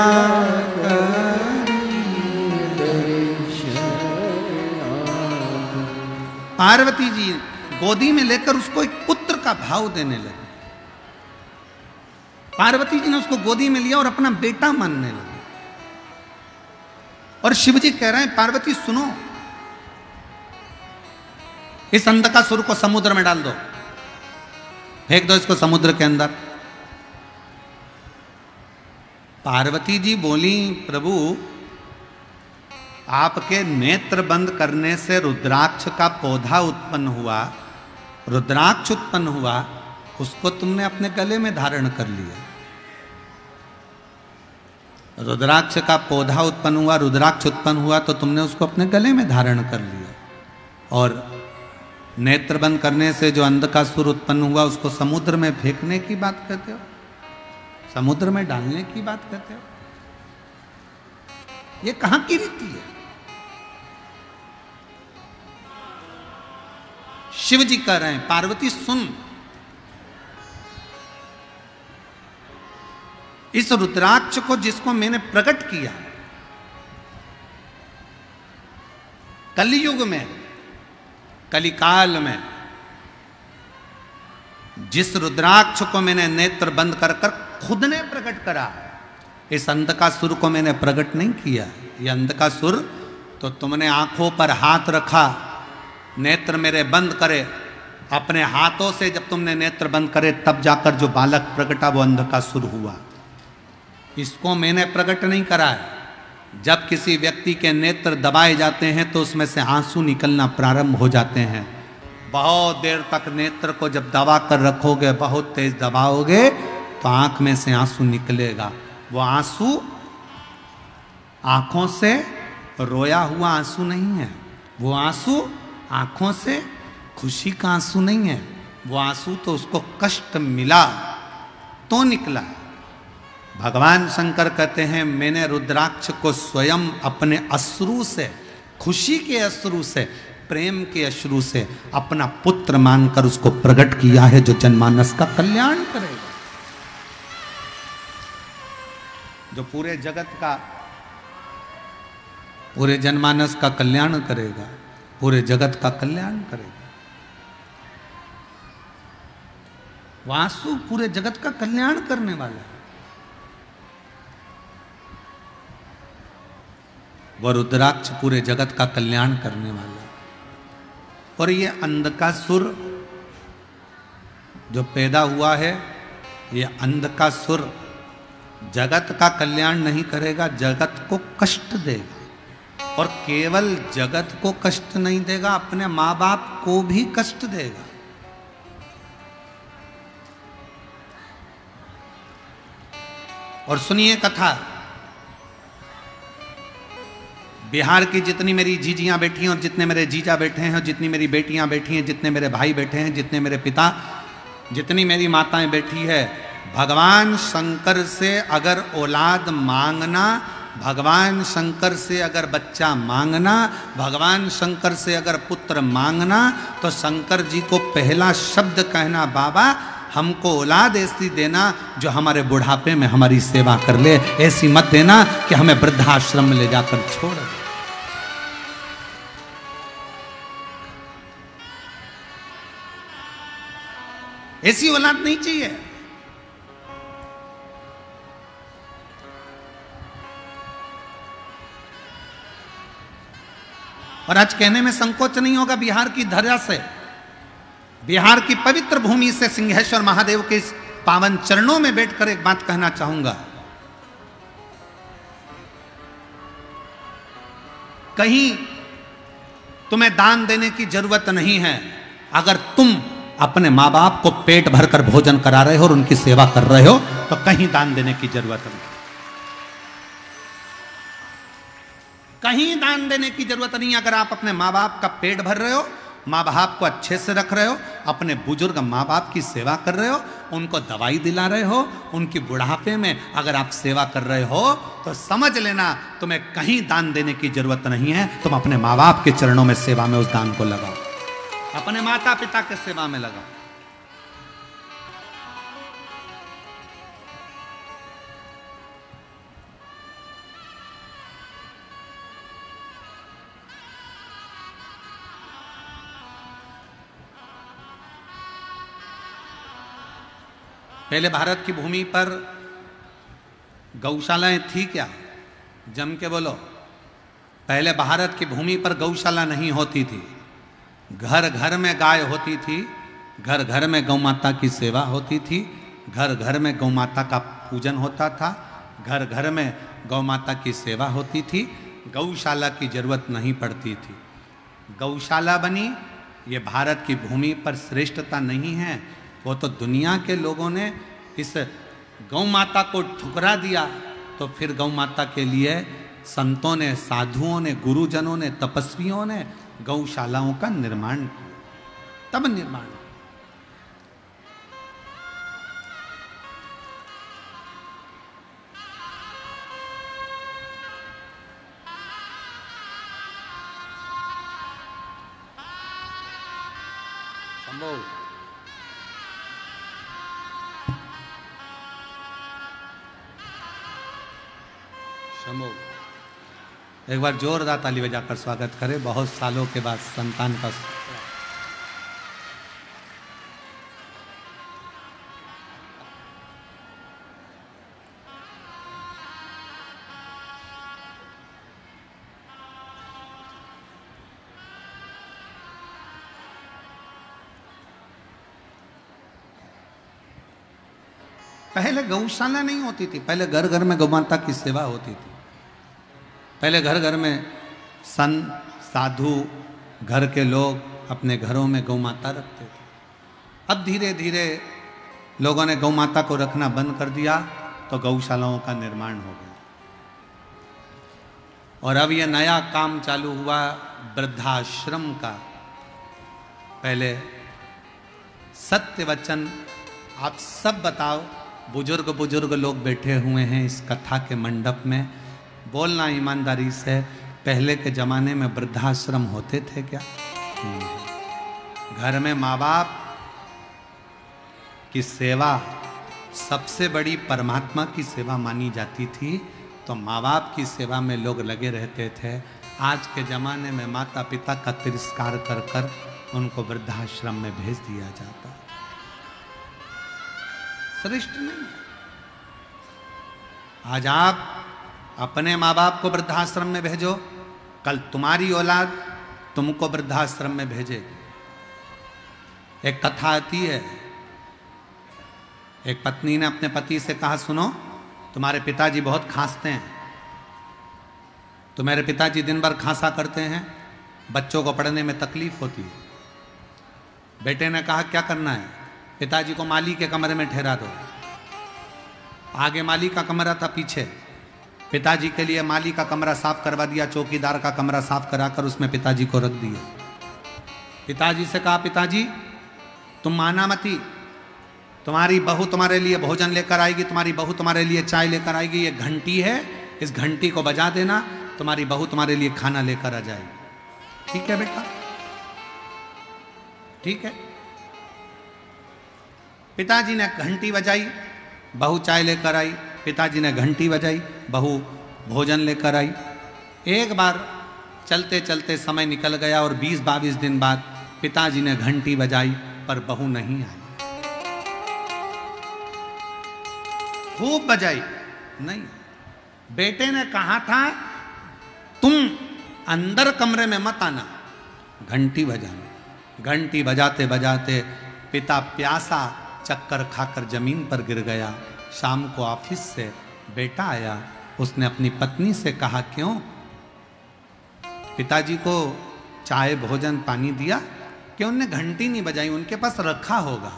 पार्वती जी गोदी में लेकर उसको एक पुत्र का भाव देने लगे। पार्वती जी ने उसको गोदी में लिया और अपना बेटा मानने लगे। और शिव जी कह रहे हैं पार्वती सुनो, इस अंधकासुर को समुद्र में डाल दो, फेंक दो इसको समुद्र के अंदर। पार्वती जी बोली प्रभु आपके नेत्र बंद करने से रुद्राक्ष का पौधा उत्पन्न हुआ, रुद्राक्ष उत्पन्न हुआ, उसको तुमने अपने गले में धारण कर लिया। रुद्राक्ष का पौधा उत्पन्न हुआ, रुद्राक्ष उत्पन्न हुआ तो तुमने उसको अपने गले में धारण कर लिया। और नेत्र बंद करने से जो अंधकासुर उत्पन्न हुआ उसको समुद्र में फेंकने की बात कहते हो, समुद्र में डालने की बात कहते हो। ये कहां की रीति है? शिव जी कह रहे हैं पार्वती सुन, इस रुद्राक्ष को जिसको मैंने प्रकट किया कलियुग में, कलिकाल में, जिस रुद्राक्ष को मैंने नेत्र बंद कर कर खुद ने प्रकट करा, इस अंधकासुर को मैंने प्रकट नहीं किया। ये अंधकासुर तो तुमने आंखों पर हाथ रखा, नेत्र मेरे बंद करे, अपने हाथों से जब तुमने नेत्र बंद करे तब जाकर जो बालक प्रकटा वो अंधकासुर हुआ। इसको मैंने प्रकट नहीं करा है। जब किसी व्यक्ति के नेत्र दबाए जाते हैं तो उसमें से आंसू निकलना प्रारंभ हो जाते हैं। बहुत देर तक नेत्र को जब दबा कर रखोगे, बहुत तेज दबाओगे तो आंख में से आंसू निकलेगा। वो आंसू आंखों से रोया हुआ आंसू नहीं है, वो आंसू आंखों से खुशी का आंसू नहीं है, वो आंसू तो उसको कष्ट मिला तो निकला। भगवान शंकर कहते हैं मैंने रुद्राक्ष को स्वयं अपने अश्रु से, खुशी के अश्रु से, प्रेम के अश्रु से अपना पुत्र मानकर उसको प्रकट किया है जो जनमानस का कल्याण करेगा, जो पूरे जगत का, पूरे जनमानस का कल्याण करेगा, पूरे जगत का कल्याण करेगा। वासु पूरे जगत का कल्याण करने वाला है। वह रुद्राक्ष पूरे जगत का कल्याण करने वाला है। और ये अंधकासुर जो पैदा हुआ है, ये अंधकासुर जगत का कल्याण नहीं करेगा, जगत को कष्ट देगा। और केवल जगत को कष्ट नहीं देगा, अपने माँ बाप को भी कष्ट देगा। और सुनिए कथा, बिहार की जितनी मेरी जीजियां बैठी हैं और जितने मेरे जीजा बैठे हैं और जितनी मेरी बेटियां बैठी हैं, जितने मेरे भाई बैठे हैं, जितने मेरे पिता, जितनी मेरी माताएं बैठी है, भगवान शंकर से अगर औलाद मांगना, भगवान शंकर से अगर बच्चा मांगना, भगवान शंकर से अगर पुत्र मांगना, तो शंकर जी को पहला शब्द कहना, बाबा हमको औलाद ऐसी देना जो हमारे बुढ़ापे में हमारी सेवा कर ले, ऐसी मत देना कि हमें वृद्धाश्रम में ले जाकर छोड़ दे। ऐसी औलाद नहीं चाहिए। और आज कहने में संकोच नहीं होगा, बिहार की धरा से, बिहार की पवित्र भूमि से सिंहेश्वर महादेव के इस पावन चरणों में बैठकर एक बात कहना चाहूंगा। कहीं तुम्हें दान देने की जरूरत नहीं है। अगर तुम अपने माँ बाप को पेट भरकर भोजन करा रहे हो और उनकी सेवा कर रहे हो तो कहीं दान देने की जरूरत नहीं। कहीं दान देने की जरूरत नहीं। अगर आप अपने माँ बाप का पेट भर रहे हो, माँ बाप को अच्छे से रख रहे हो, अपने बुजुर्ग माँ बाप की सेवा कर रहे हो, उनको दवाई दिला रहे हो, उनकी बुढ़ापे में अगर आप सेवा कर रहे हो तो समझ लेना तुम्हें कहीं दान देने की जरूरत नहीं है। तुम अपने माँ बाप के चरणों में सेवा में उस दान को लगाओ, अपने माता पिता के सेवा में लगाओ। पहले भारत की भूमि पर गौशालाएं थी क्या? जम के बोलो। पहले भारत की भूमि पर गौशाला नहीं होती थी। घर घर में गाय होती थी, घर घर में गौ माता की सेवा होती थी, घर घर में गौ माता का पूजन होता था, घर घर में गौ माता की सेवा होती थी। गौशाला की जरूरत नहीं पड़ती थी। गौशाला बनी, ये भारत की भूमि पर श्रेष्ठता नहीं है, वो तो दुनिया के लोगों ने इस गौ माता को ठुकरा दिया। तो फिर गौ माता के लिए संतों ने, साधुओं ने, गुरुजनों ने, तपस्वियों ने गौशालाओं का निर्माण किया, तब निर्माण। संभव शंभो। एक बार जोरदार ताली बजाकर स्वागत करें। बहुत सालों के बाद संतान का। पहले गौशाला नहीं होती थी, पहले घर घर में गौ माता की सेवा होती थी। पहले घर घर में संत, साधु, घर के लोग अपने घरों में गौ माता रखते थे। अब धीरे धीरे लोगों ने गौ माता को रखना बंद कर दिया तो गौशालाओं का निर्माण हो गया। और अब यह नया काम चालू हुआ वृद्धाश्रम का। पहले सत्य वचन आप सब बताओ, बुजुर्ग बुजुर्ग लोग बैठे हुए हैं इस कथा के मंडप में, बोलना ईमानदारी से, पहले के जमाने में वृद्धाश्रम होते थे क्या? घर में माँ बाप की सेवा सबसे बड़ी परमात्मा की सेवा मानी जाती थी, तो माँ बाप की सेवा में लोग लगे रहते थे। आज के ज़माने में माता पिता का तिरस्कार कर कर उनको वृद्धाश्रम में भेज दिया जाता। श्रेष्ठ नहीं। आज आप अपने माँ बाप को वृद्धाश्रम में भेजो, कल तुम्हारी औलाद तुमको वृद्धाश्रम में भेजेगी। एक कथा आती है, एक पत्नी ने अपने पति से कहा, सुनो तुम्हारे पिताजी बहुत खांसते हैं, तो मेरे पिताजी दिन भर खांसा करते हैं, बच्चों को पढ़ने में तकलीफ होती है। बेटे ने कहा क्या करना है? पिताजी को माली के कमरे में ठहरा दो। आगे माली का कमरा था, पीछे पिताजी के लिए माली का कमरा साफ करवा दिया, चौकीदार का कमरा साफ कराकर उसमें पिताजी को रख दिया। पिताजी से कहा, पिताजी तुम माना मती, तुम्हारी बहू तुम्हारे लिए भोजन लेकर आएगी, तुम्हारी बहू तुम्हारे लिए चाय लेकर आएगी, ये घंटी है, इस घंटी को बजा देना, तुम्हारी बहू तुम्हारे लिए खाना लेकर आ जाएगी। ठीक है बेटा, ठीक है। पिताजी ने घंटी बजाई, बहू चाय लेकर आई, पिताजी ने घंटी बजाई, बहू भोजन लेकर आई। एक बार चलते चलते समय निकल गया और 20-22 दिन बाद पिताजी ने घंटी बजाई पर बहू नहीं आई। खूब बजाई, नहीं। बेटे ने कहा था तुम अंदर कमरे में मत आना, घंटी बजाना। घंटी बजाते बजाते पिता प्यासा चक्कर खाकर जमीन पर गिर गया। शाम को ऑफिस से बेटा आया, उसने अपनी पत्नी से कहा, क्यों पिताजी को चाय भोजन पानी दिया, क्यों उनने घंटी नहीं बजाई, उनके पास रखा होगा।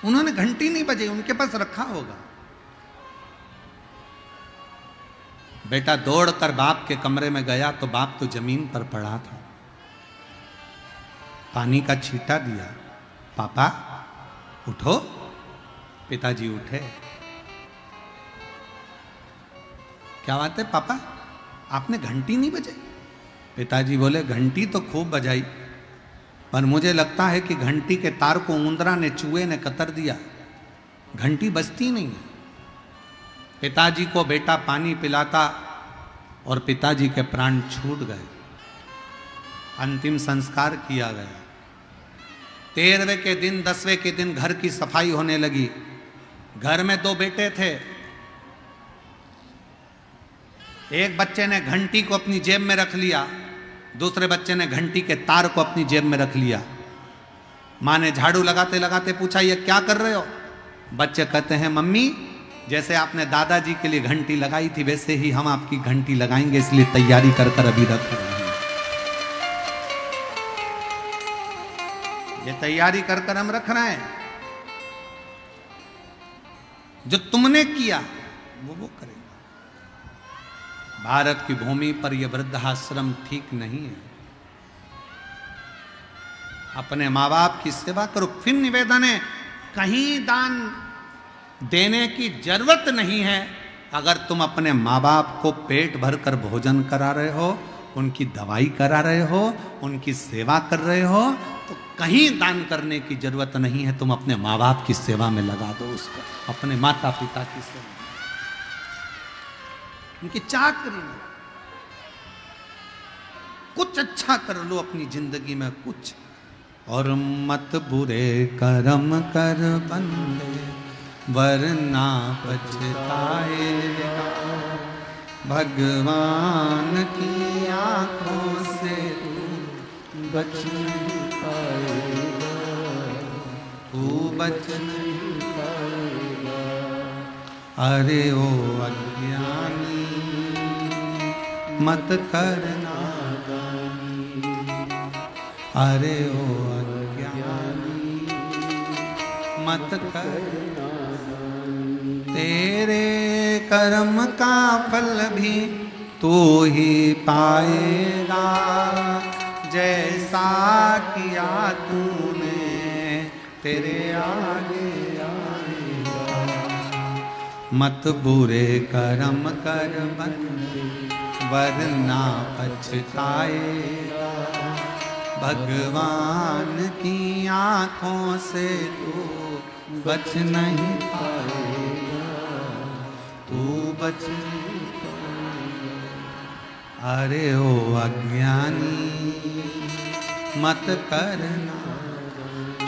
उन्होंने घंटी नहीं बजाई, उनके पास रखा होगा। बेटा दौड़कर बाप के कमरे में गया तो बाप तो जमीन पर पड़ा था। पानी का छींटा दिया, पापा उठो। पिताजी उठे। क्या बात है पापा, आपने घंटी नहीं बजाई? पिताजी बोले, घंटी तो खूब बजाई, पर मुझे लगता है कि घंटी के तार को उंदरा ने, चूहे ने कतर दिया, घंटी बजती नहीं है। पिताजी को बेटा पानी पिलाता और पिताजी के प्राण छूट गए। अंतिम संस्कार किया गया। 13वें के दिन 10वें के दिन घर की सफाई होने लगी। घर में 2 बेटे थे। एक बच्चे ने घंटी को अपनी जेब में रख लिया, दूसरे बच्चे ने घंटी के तार को अपनी जेब में रख लिया। माँ ने झाड़ू लगाते लगाते पूछा, ये क्या कर रहे हो? बच्चे कहते हैं, मम्मी जैसे आपने दादाजी के लिए घंटी लगाई थी वैसे ही हम आपकी घंटी लगाएंगे, इसलिए तैयारी कर कर अभी रख रहे हैं। ये तैयारी कर कर हम रख रहे हैं। जो तुमने किया वो करेगा। भारत की भूमि पर यह वृद्धाश्रम ठीक नहीं है। अपने माँ बाप की सेवा करो। फिर निवेदन है, कहीं दान देने की जरूरत नहीं है। अगर तुम अपने माँ बाप को पेट भर कर भोजन करा रहे हो, उनकी दवाई करा रहे हो, उनकी सेवा कर रहे हो, तो कहीं दान करने की जरूरत नहीं है। तुम अपने माँ बाप की सेवा में लगा दो उसको, अपने माता पिता की सेवा, उनकी चाकरी में कुछ अच्छा कर लो अपनी जिंदगी में कुछ। और मत बुरे कर्म कर बंदे, वरना पछताएगा। भगवान की आंखों से बच नहीं पाएगा, तू बच नहीं पाएगा। अरे ओ अज्ञानी मत करना दानी, अरे ओ अज्ञानी मत करना दानी। तेरे कर्म का फल भी तू ही पाएगा, जैसा किया तूने तेरे आगे आएगा। मत बुरे कर्म कर बंदे, वरना पछताएगा। भगवान की आंखों से तू बच नहीं पाएगा, तू बच नहीं पाएगा। अरे ओ अज्ञानी मत करना।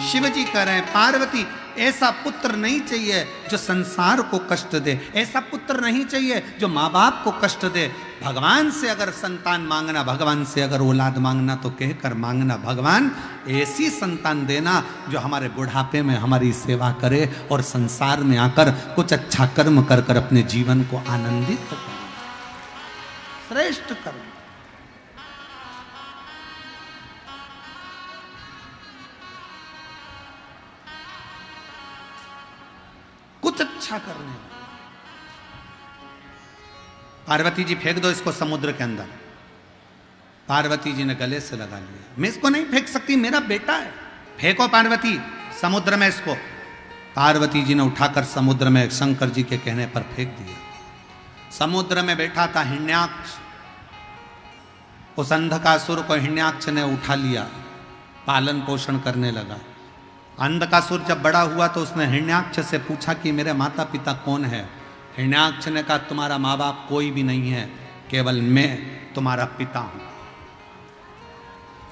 शिव जी कह रहे हैं, पार्वती ऐसा पुत्र नहीं चाहिए जो संसार को कष्ट दे, ऐसा पुत्र नहीं चाहिए जो माँ बाप को कष्ट दे। भगवान से अगर संतान मांगना, भगवान से अगर औलाद मांगना तो कहकर मांगना, भगवान ऐसी संतान देना जो हमारे बुढ़ापे में हमारी सेवा करे और संसार में आकर कुछ अच्छा कर्म कर कर अपने जीवन को आनंदित करे, श्रेष्ठ कर्म। कुछ अच्छा करने। पार्वती जी फेंक दो इसको समुद्र के अंदर। पार्वती जी ने गले से लगा लिया, मैं इसको नहीं फेंक सकती, मेरा बेटा है। फेंको पार्वती समुद्र में इसको। पार्वती जी ने उठाकर समुद्र में शंकर जी के कहने पर फेंक दिया। समुद्र में बैठा था हिरण्याक्ष। उस अंधकासुर को हिरण्याक्ष ने उठा लिया, पालन पोषण करने लगा। अंधकासुर जब बड़ा हुआ तो उसने हिरण्याक्ष से पूछा कि मेरे माता पिता कौन है। हिरण्याक्ष ने कहा, तुम्हारा माँ बाप कोई भी नहीं है, केवल मैं तुम्हारा पिता हूं।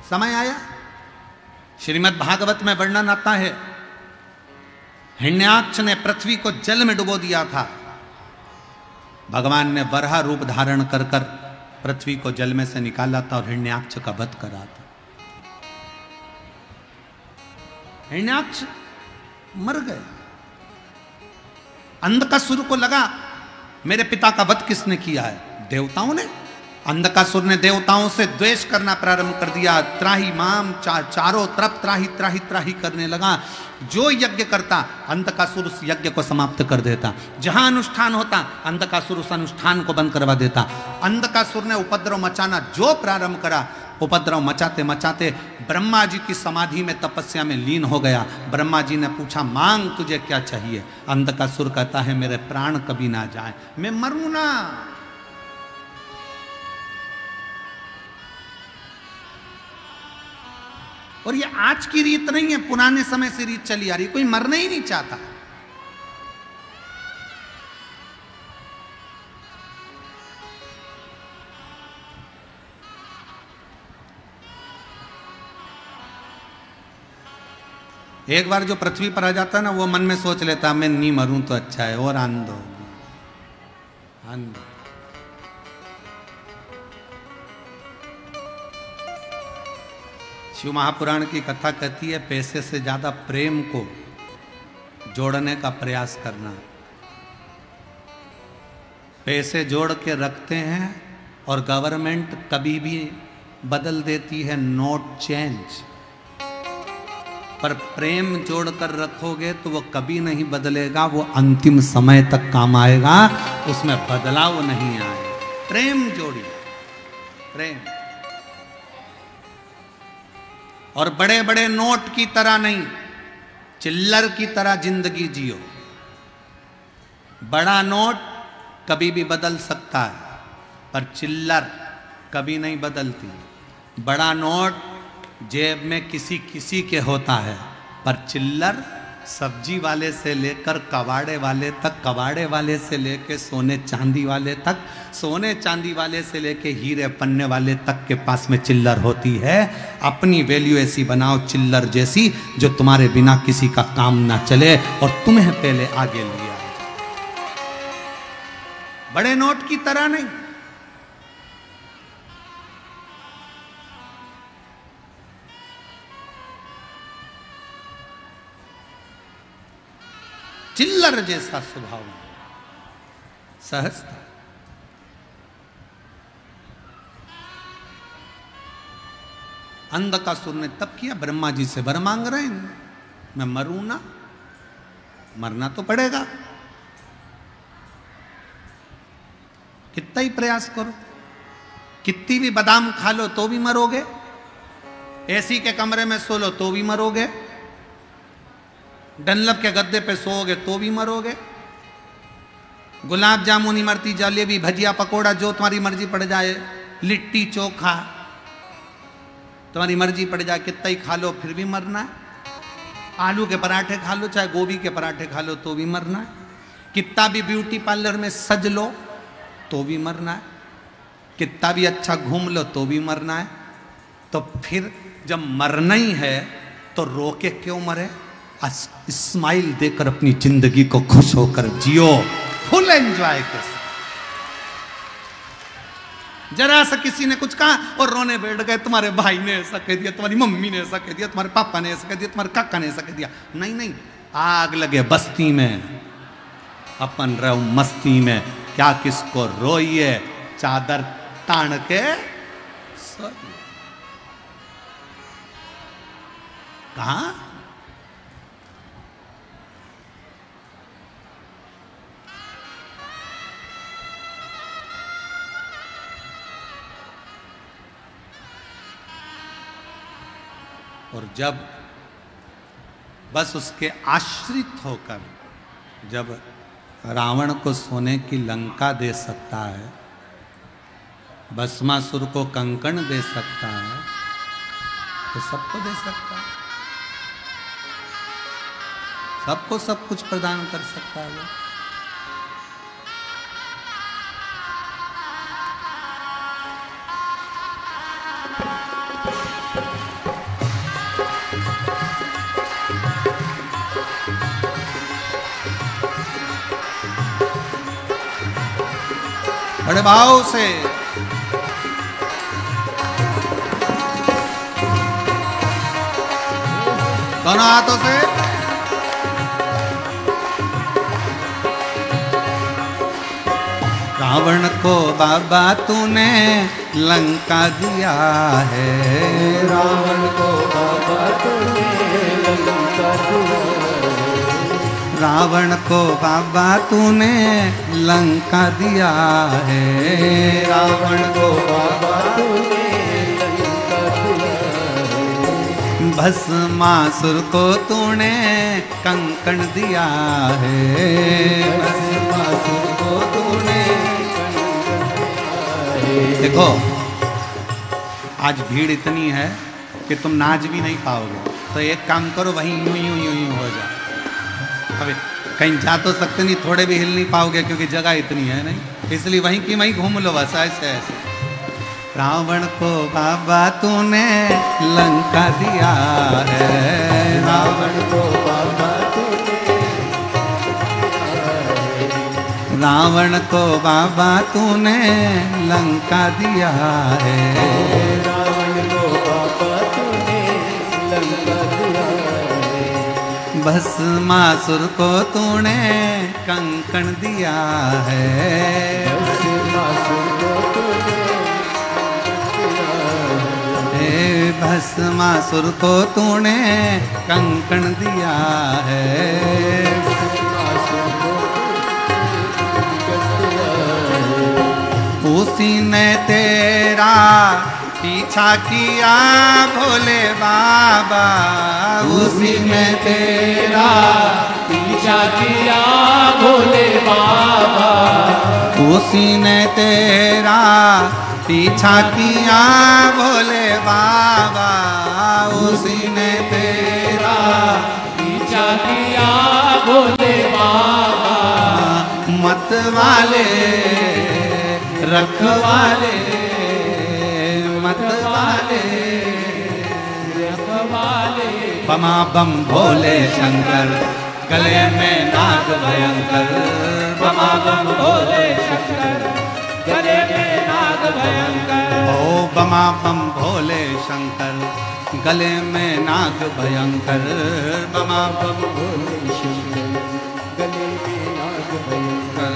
समय आया, श्रीमद् भागवत में वर्णन आता है, हिरण्याक्ष ने पृथ्वी को जल में डुबो दिया था। भगवान ने वराह रूप धारण कर कर पृथ्वी को जल में से निकाला था और हिरण्याक्ष का वध करा था। हिरण्याक्ष मर गया। अंधकासुर को लगा मेरे पिता का वध किसने किया है? देवताओं ने। अंधकासुर ने देवताओं से द्वेष करना प्रारंभ कर दिया। त्राही माम, चारों तरफ त्राही त्राही त्राही करने लगा। जो यज्ञ करता अंधकासुर उस यज्ञ को समाप्त कर देता। जहां अनुष्ठान होता अंधकासुर उस अनुष्ठान को बंद करवा देता। अंधकासुर ने उपद्रव मचाना जो प्रारंभ करा, उपद्रव मचाते मचाते ब्रह्मा जी की समाधि में तपस्या में लीन हो गया। ब्रह्मा जी ने पूछा मांग तुझे क्या चाहिए? अंधकासुर कहता है मेरे प्राण कभी ना जाए, मैं मरूं ना। और ये आज की रीत नहीं है, पुराने समय से रीत चली आ रही। कोई मरना ही नहीं चाहता। एक बार जो पृथ्वी पर आ जाता है ना, वो मन में सोच लेता मैं नहीं मरूं तो अच्छा है, और आनंद आनंद। शिव महापुराण की कथा कहती है पैसे से ज्यादा प्रेम को जोड़ने का प्रयास करना। पैसे जोड़ के रखते हैं और गवर्नमेंट कभी भी बदल देती है, नोट चेंज। पर प्रेम जोड़कर रखोगे तो वो कभी नहीं बदलेगा, वो अंतिम समय तक काम आएगा, उसमें बदलाव नहीं आएगा। प्रेम जोड़िए, प्रेम। और बड़े बड़े नोट की तरह नहीं, चिल्लर की तरह जिंदगी जियो। बड़ा नोट कभी भी बदल सकता है, पर चिल्लर कभी नहीं बदलती। बड़ा नोट जेब में किसी किसी के होता है, पर चिल्लर सब्जी वाले से लेकर कबाड़े वाले तक, कबाड़े वाले से लेकर सोने चांदी वाले तक, सोने चांदी वाले से लेकर हीरे पन्ने वाले तक के पास में चिल्लर होती है। अपनी वैल्यू ऐसी बनाओ चिल्लर जैसी, जो तुम्हारे बिना किसी का काम ना चले और तुम्हें पहले आगे लिया। बड़े नोट की तरह नहीं। चिल्लर जैसा स्वभाव, सहजता। अंधकासुर ने तब किया, ब्रह्मा जी से वर मांग रहे हैं मैं मरूं ना, मरना तो पड़ेगा। कितना ही प्रयास करो, कितनी भी बादाम खा लो तो भी मरोगे, एसी के कमरे में सो लो तो भी मरोगे, डनलप के गद्दे पे सोओगे तो भी मरोगे। गुलाब जामुन, इमरती, जलेबी, भजिया, पकोड़ा जो तुम्हारी मर्जी पड़ जाए, लिट्टी चोखा तुम्हारी मर्जी पड़ जाए, कितना ही खा लो फिर भी मरना है। आलू के पराठे खा लो, चाहे गोभी के पराठे खा लो तो भी मरना है। कितना भी ब्यूटी पार्लर में सज लो तो भी मरना है। कितना भी अच्छा घूम लो तो भी मरना है। तो फिर जब मरना ही है तो रोके क्यों मरे? स्माइल देकर अपनी जिंदगी को खुश होकर जियो, फुल एंजॉय के साथ। जरा सा किसी ने कुछ कहा और रोने बैठ गए, तुम्हारे भाई ने ऐसा कह दिया, तुम्हारी मम्मी ने ऐसा कह दिया, तुम्हारे पापा ने ऐसा कह दिया, तुम्हारे काका ने ऐसा कह दिया। नहीं नहीं, आग लगे बस्ती में, अपन रहो मस्ती में, क्या किसको रोइए, चादर तान के सोइए। कहा और जब बस उसके आश्रित होकर जब रावण को सोने की लंका दे सकता है, भस्मासुर को कंकण दे सकता है, तो सबको दे सकता है, सबको सब कुछ प्रदान कर सकता है वो। बड़े भाव से दोनों हाथों से। रावण को बाबा तूने लंका दिया है, रावण को बाबा तूने लंका दिया है, रावण को बाबा तूने लंका दिया है, रावण को बाबा तूने लंका दिया है, भस्मासुर को तूने कंकण दिया है, भस्मासुर को तूने कंकण दिया है। देखो आज भीड़ इतनी है कि तुम नाच भी नहीं पाओगे, तो एक काम करो वहीं यूं यूं यूं यूं हो जाओ। अबे कहीं जा तो सकते नहीं, थोड़े भी हिल नहीं पाओगे क्योंकि जगह इतनी है नहीं, इसलिए वहीं की वहीं घूम लो बस ऐसे ऐसे। रावण को बाबा तूने लंका दिया है, रावण को बाबा तूने, रावण को बाबा तूने लंका दिया है, रावण को बाबा तूने लंका दिया है, भस्मासुर को तूने कंकण दिया है, भस्मासुर को तूने हे भस्मासुर को तूने कंकण दिया है, उसी ने तेरा पीछा किया भोले बाबा, उसी ने तेरा पीछा किया भोले बाबा, उसी ने तेरा पीछा किया भोले बाबा, उसी ने तेरा पीछा किया भोले बाबा, मत वाले रखवाले, मत वाले रखवाले, बमा बम भोले शंकर, गले में नाग भयंकर, बमा बम भोले शंकर, गले में नाग भयंकर, ओ बमा बम भोले शंकर, गले में नाग भयंकर, बमा बम भोले शंकर, गले में नाग भयंकर,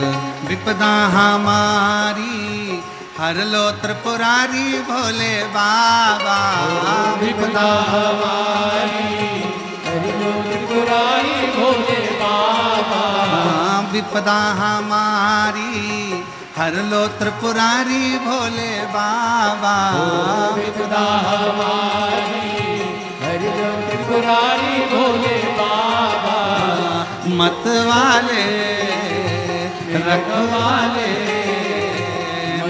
विपदा हमारी हर लो त्रिपुरारी भोले बाबा, विपदा हमारी हरि लो त्रिपुरारी भोले बाबा, विपदा हमारी हर लो त्रिपुरारी भोले बाबा, विपदा हमारी हरि लो त्रिपुरारी भोले बाबा, मत वाले रखवाले,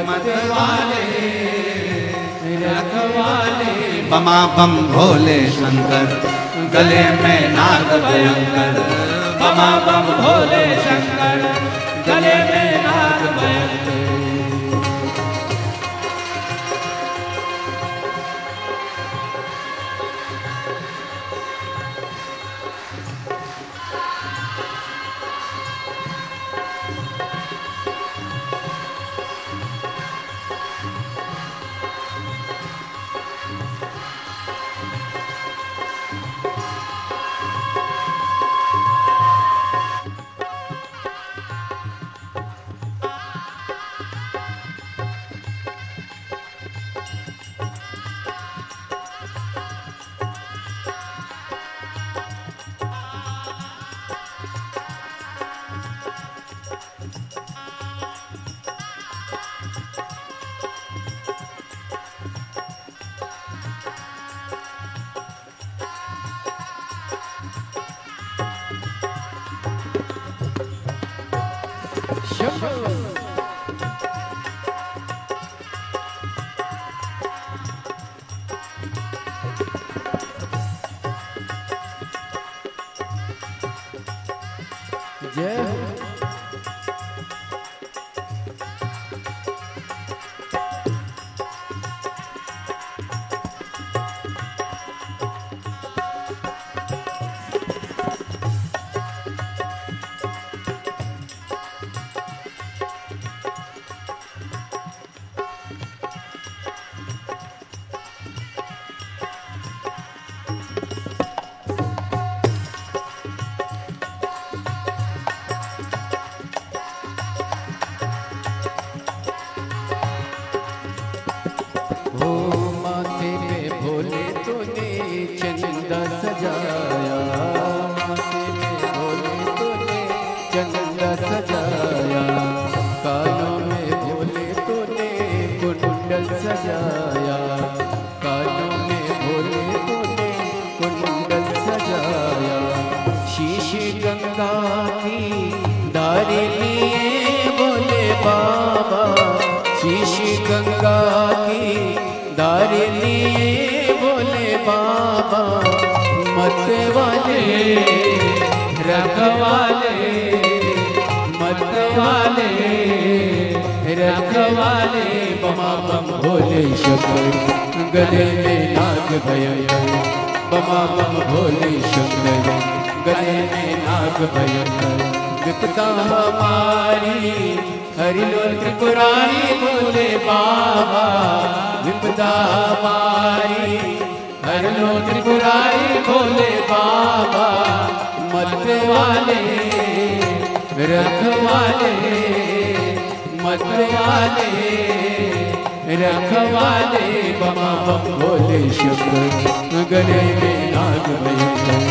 मत वाले रखवाले, बमा बम भोले शंकर, गले में नाग भयंकर, बमा बम भोले शंकर, गले में नाग भयंकर। जय हो। सजाया, कानों में भोले तूने कुंडल सजाया, कानों में भोले तूने कुंडल सजाया। शीशी गंगा की धारे लिए भोले बाबा, शीशी गंगा की धारे लिए भोले बाबा। मत वाले रखवाले, मत वाले रखवाले, बमा बम भोले शंकर, गले में नाग भयंकर, बमा बम भोले शंकर, गले में नाग भयंकर। विपदा हमारी हरि लो त्रिपुरारी भोले बाबा, विपदा हमारी हरि लो त्रिपुरारी भोले बाबा। मत वाले रखवाले, मत वाले रखवाले, बमा बम भोले शंकर, गले में नाग भयंकर,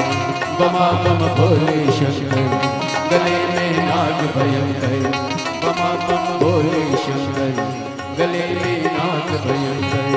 बमा बम भोले शंकर, गले में नाग भयंकर, बमा बम भोले शंकर, गले में नाग भयंकर।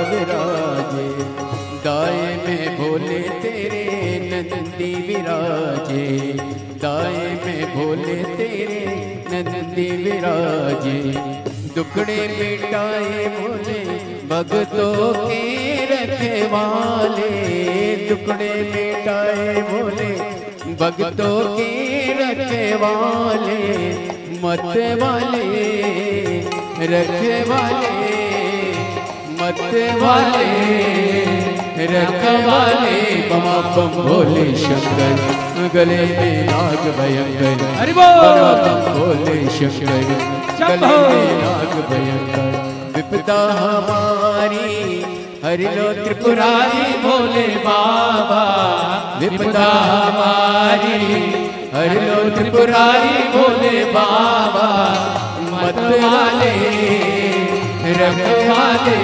विराजे, दाए में भोले तेरे नंदी विराजे, दाए में भोले तेरे नंदी विराजे। दुखड़े मिटाए भोले भगतों के रखवाले, टुकड़े मिटाए भोले भगतों के रखवाले, मत वाले रखवाले, मत वाले रखवाले, बमा बम भोले शंकर, गले में नाग भयंकर, बमा बम भोले शंकर, गले में नाग भयंकर। विपदा हमारी हरि लो त्रिपुरारी भोले बाबा, विपदा हमारी हरि लो त्रिपुरारी भोले बाबा, मत वाले रखवाले,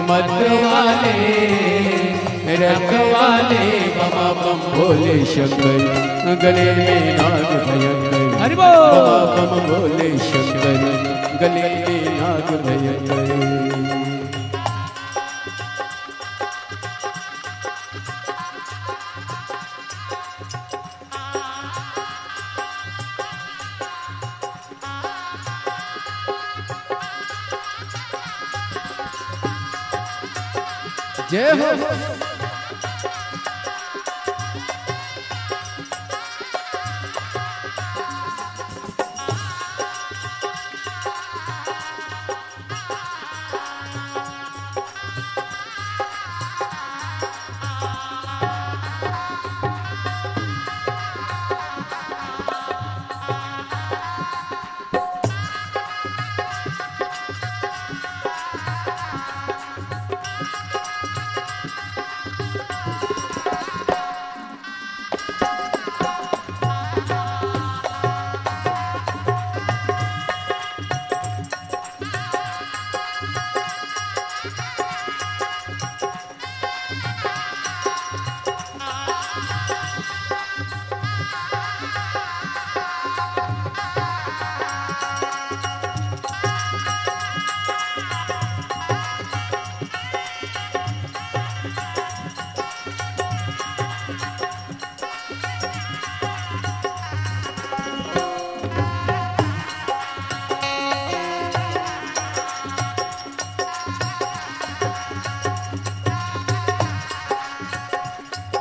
मत वाले रखवाले, बमा बम भोले शंकर, गले में नाग भयंकर, हरि बोल। बमा बम भोले शंकर, गले में नाग भयंकर। जय हो।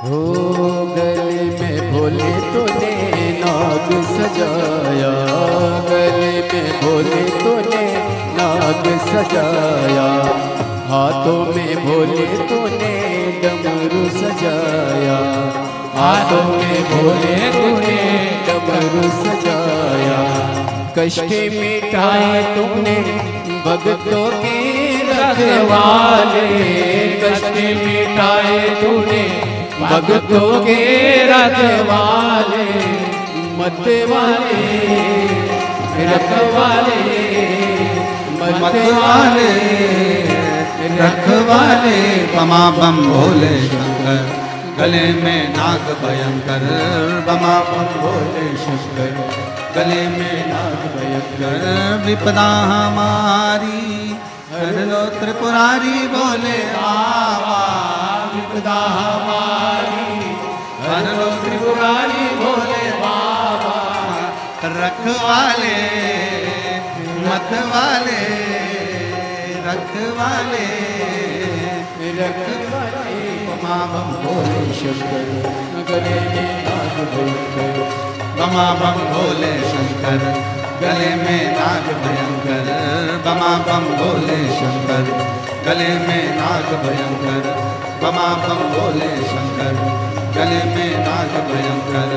हो गले में भोले तूने नाग सजाया, गले में भोले तूने नाग सजाया, हाथों में भोले तूने डमरू सजाया, हाथों में भोले तूने डमरू सजाया, कष्ट मिटाए तूने भक्तों के रखवाले, कष्ट मिटाए तूने भक्तों के रखवाले, मत वाले रखवाले, मत वाले रखवाले, बमा बम भोले शंकर, गले में नाग भयंकर, बमा बम भोले शंकर, गले में नाग भयंकर, विपदा हमारी हर लो त्रिपुरारी बोले बाबा, विपदा हमारी हर लो त्रिपुरारी भोले बाबा, रखवाले मतवाले रखवाले रखवाले, बमा बम भोले शंकर, गले में नाग भयंकर, बमा बम भोले शंकर, गले में नाग भयंकर, बमा बम भोले शंकर, गले में नाग भयंकर, बमा बम भोले शंकर, गले में नाग भयंकर,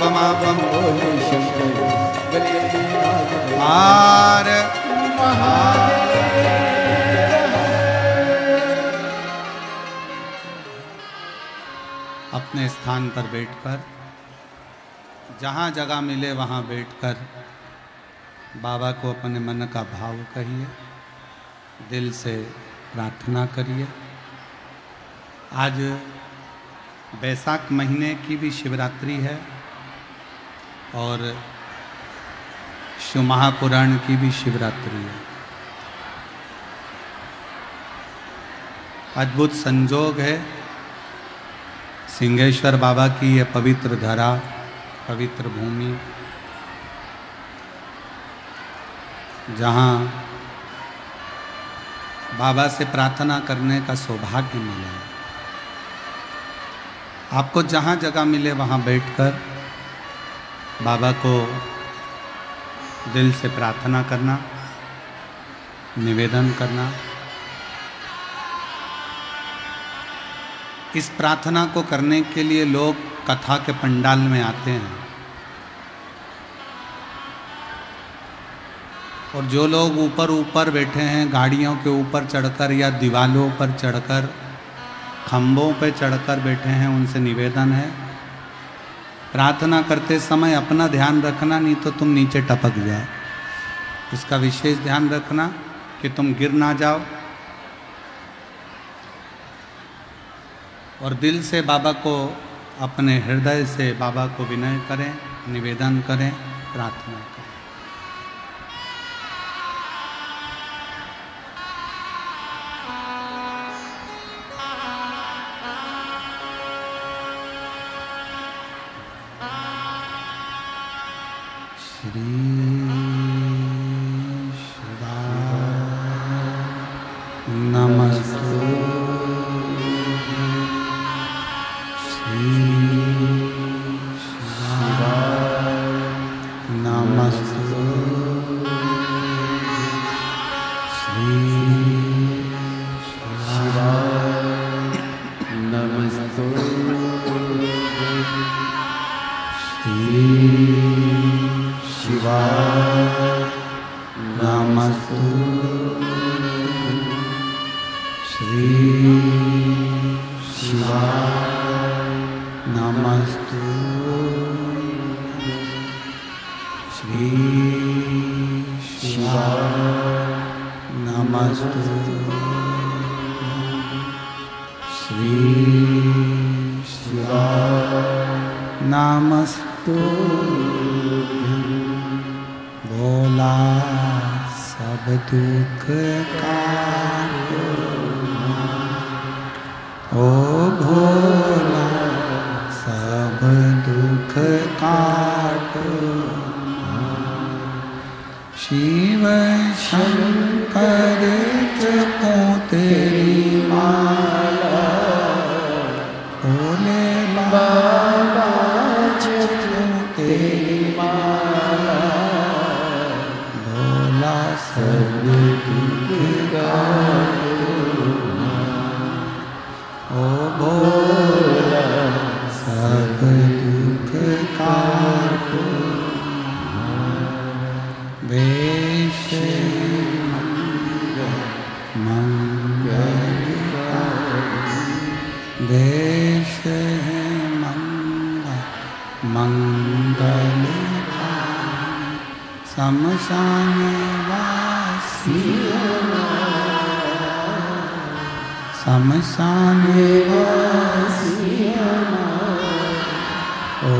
बमा बम भोले शंकर, गले में नाग हार अपने स्थान पर बैठकर, जहाँ जगह मिले वहाँ बैठकर बाबा को अपने मन का भाव कहिए, दिल से प्रार्थना करिए। आज बैसाख महीने की भी शिवरात्रि है और शिव महापुराण की भी शिवरात्रि है। अद्भुत संजोग है, सिंहेश्वर बाबा की यह पवित्र धरा, पवित्र भूमि, जहाँ बाबा से प्रार्थना करने का सौभाग्य मिला। आपको जहाँ जगह मिले वहाँ बैठकर बाबा को दिल से प्रार्थना करना, निवेदन करना। इस प्रार्थना को करने के लिए लोग कथा के पंडाल में आते हैं और जो लोग ऊपर ऊपर बैठे हैं, गाड़ियों के ऊपर चढ़कर या दीवालों पर चढ़कर, खंभों पर चढ़कर बैठे हैं, उनसे निवेदन है प्रार्थना करते समय अपना ध्यान रखना, नहीं तो तुम नीचे टपक जाओ। इसका विशेष ध्यान रखना कि तुम गिर ना जाओ। और दिल से बाबा को, अपने हृदय से बाबा को विनय करें, निवेदन करें, प्रार्थना करें। श्री नमस्ते श्री नमस्ते श्री नमस्ते श्री शिवाय नमस्ते श्री शिवाय नमस्ते श्री शिवाय नमस्ते श्री शिवाय नमस्ते। भोला सब दुख काटो, ओ भोला सब दुख काटो। शिव शंकर जपो तेरी माला, भोले बाबा जपो तेरी माला। भोला सब दुख काटो, ओ भोला सब दुख काटो। वेश मंगल देश है मंगल शमशान वासी, शमशान वासी। ओ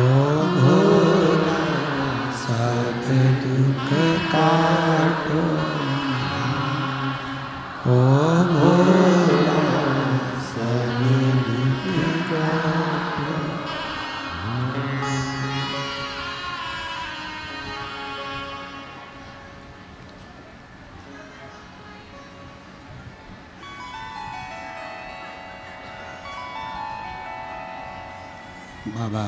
भोला सब दुख काटो, ओ भोला सब दुख काटो। बाबा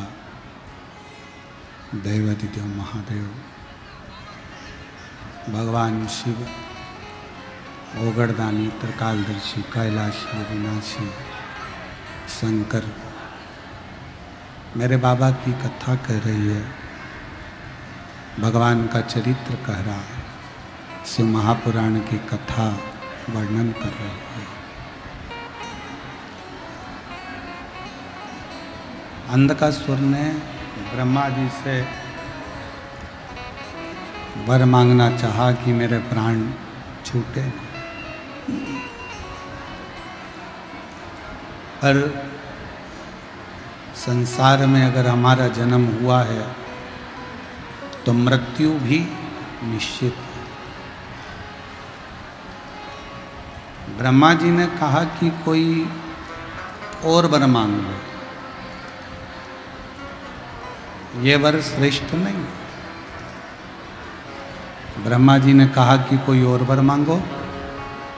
देवादिदेव महादेव, भगवान शिव, ओगड़दानी, त्रिकालदर्शी, कैलाशी, विनाशी, शंकर मेरे बाबा की कथा कह रही है, भगवान का चरित्र कह रहा है, शिव महापुराण की कथा वर्णन कर रही है। अंधकासुर ने ब्रह्मा जी से वर मांगना चाहा कि मेरे प्राण छूटे, पर संसार में अगर हमारा जन्म हुआ है तो मृत्यु भी निश्चित है। ब्रह्मा जी ने कहा कि कोई और वर मांग लो, ये वर श्रेष्ठ नहीं। ब्रह्मा जी ने कहा कि कोई और वर मांगो।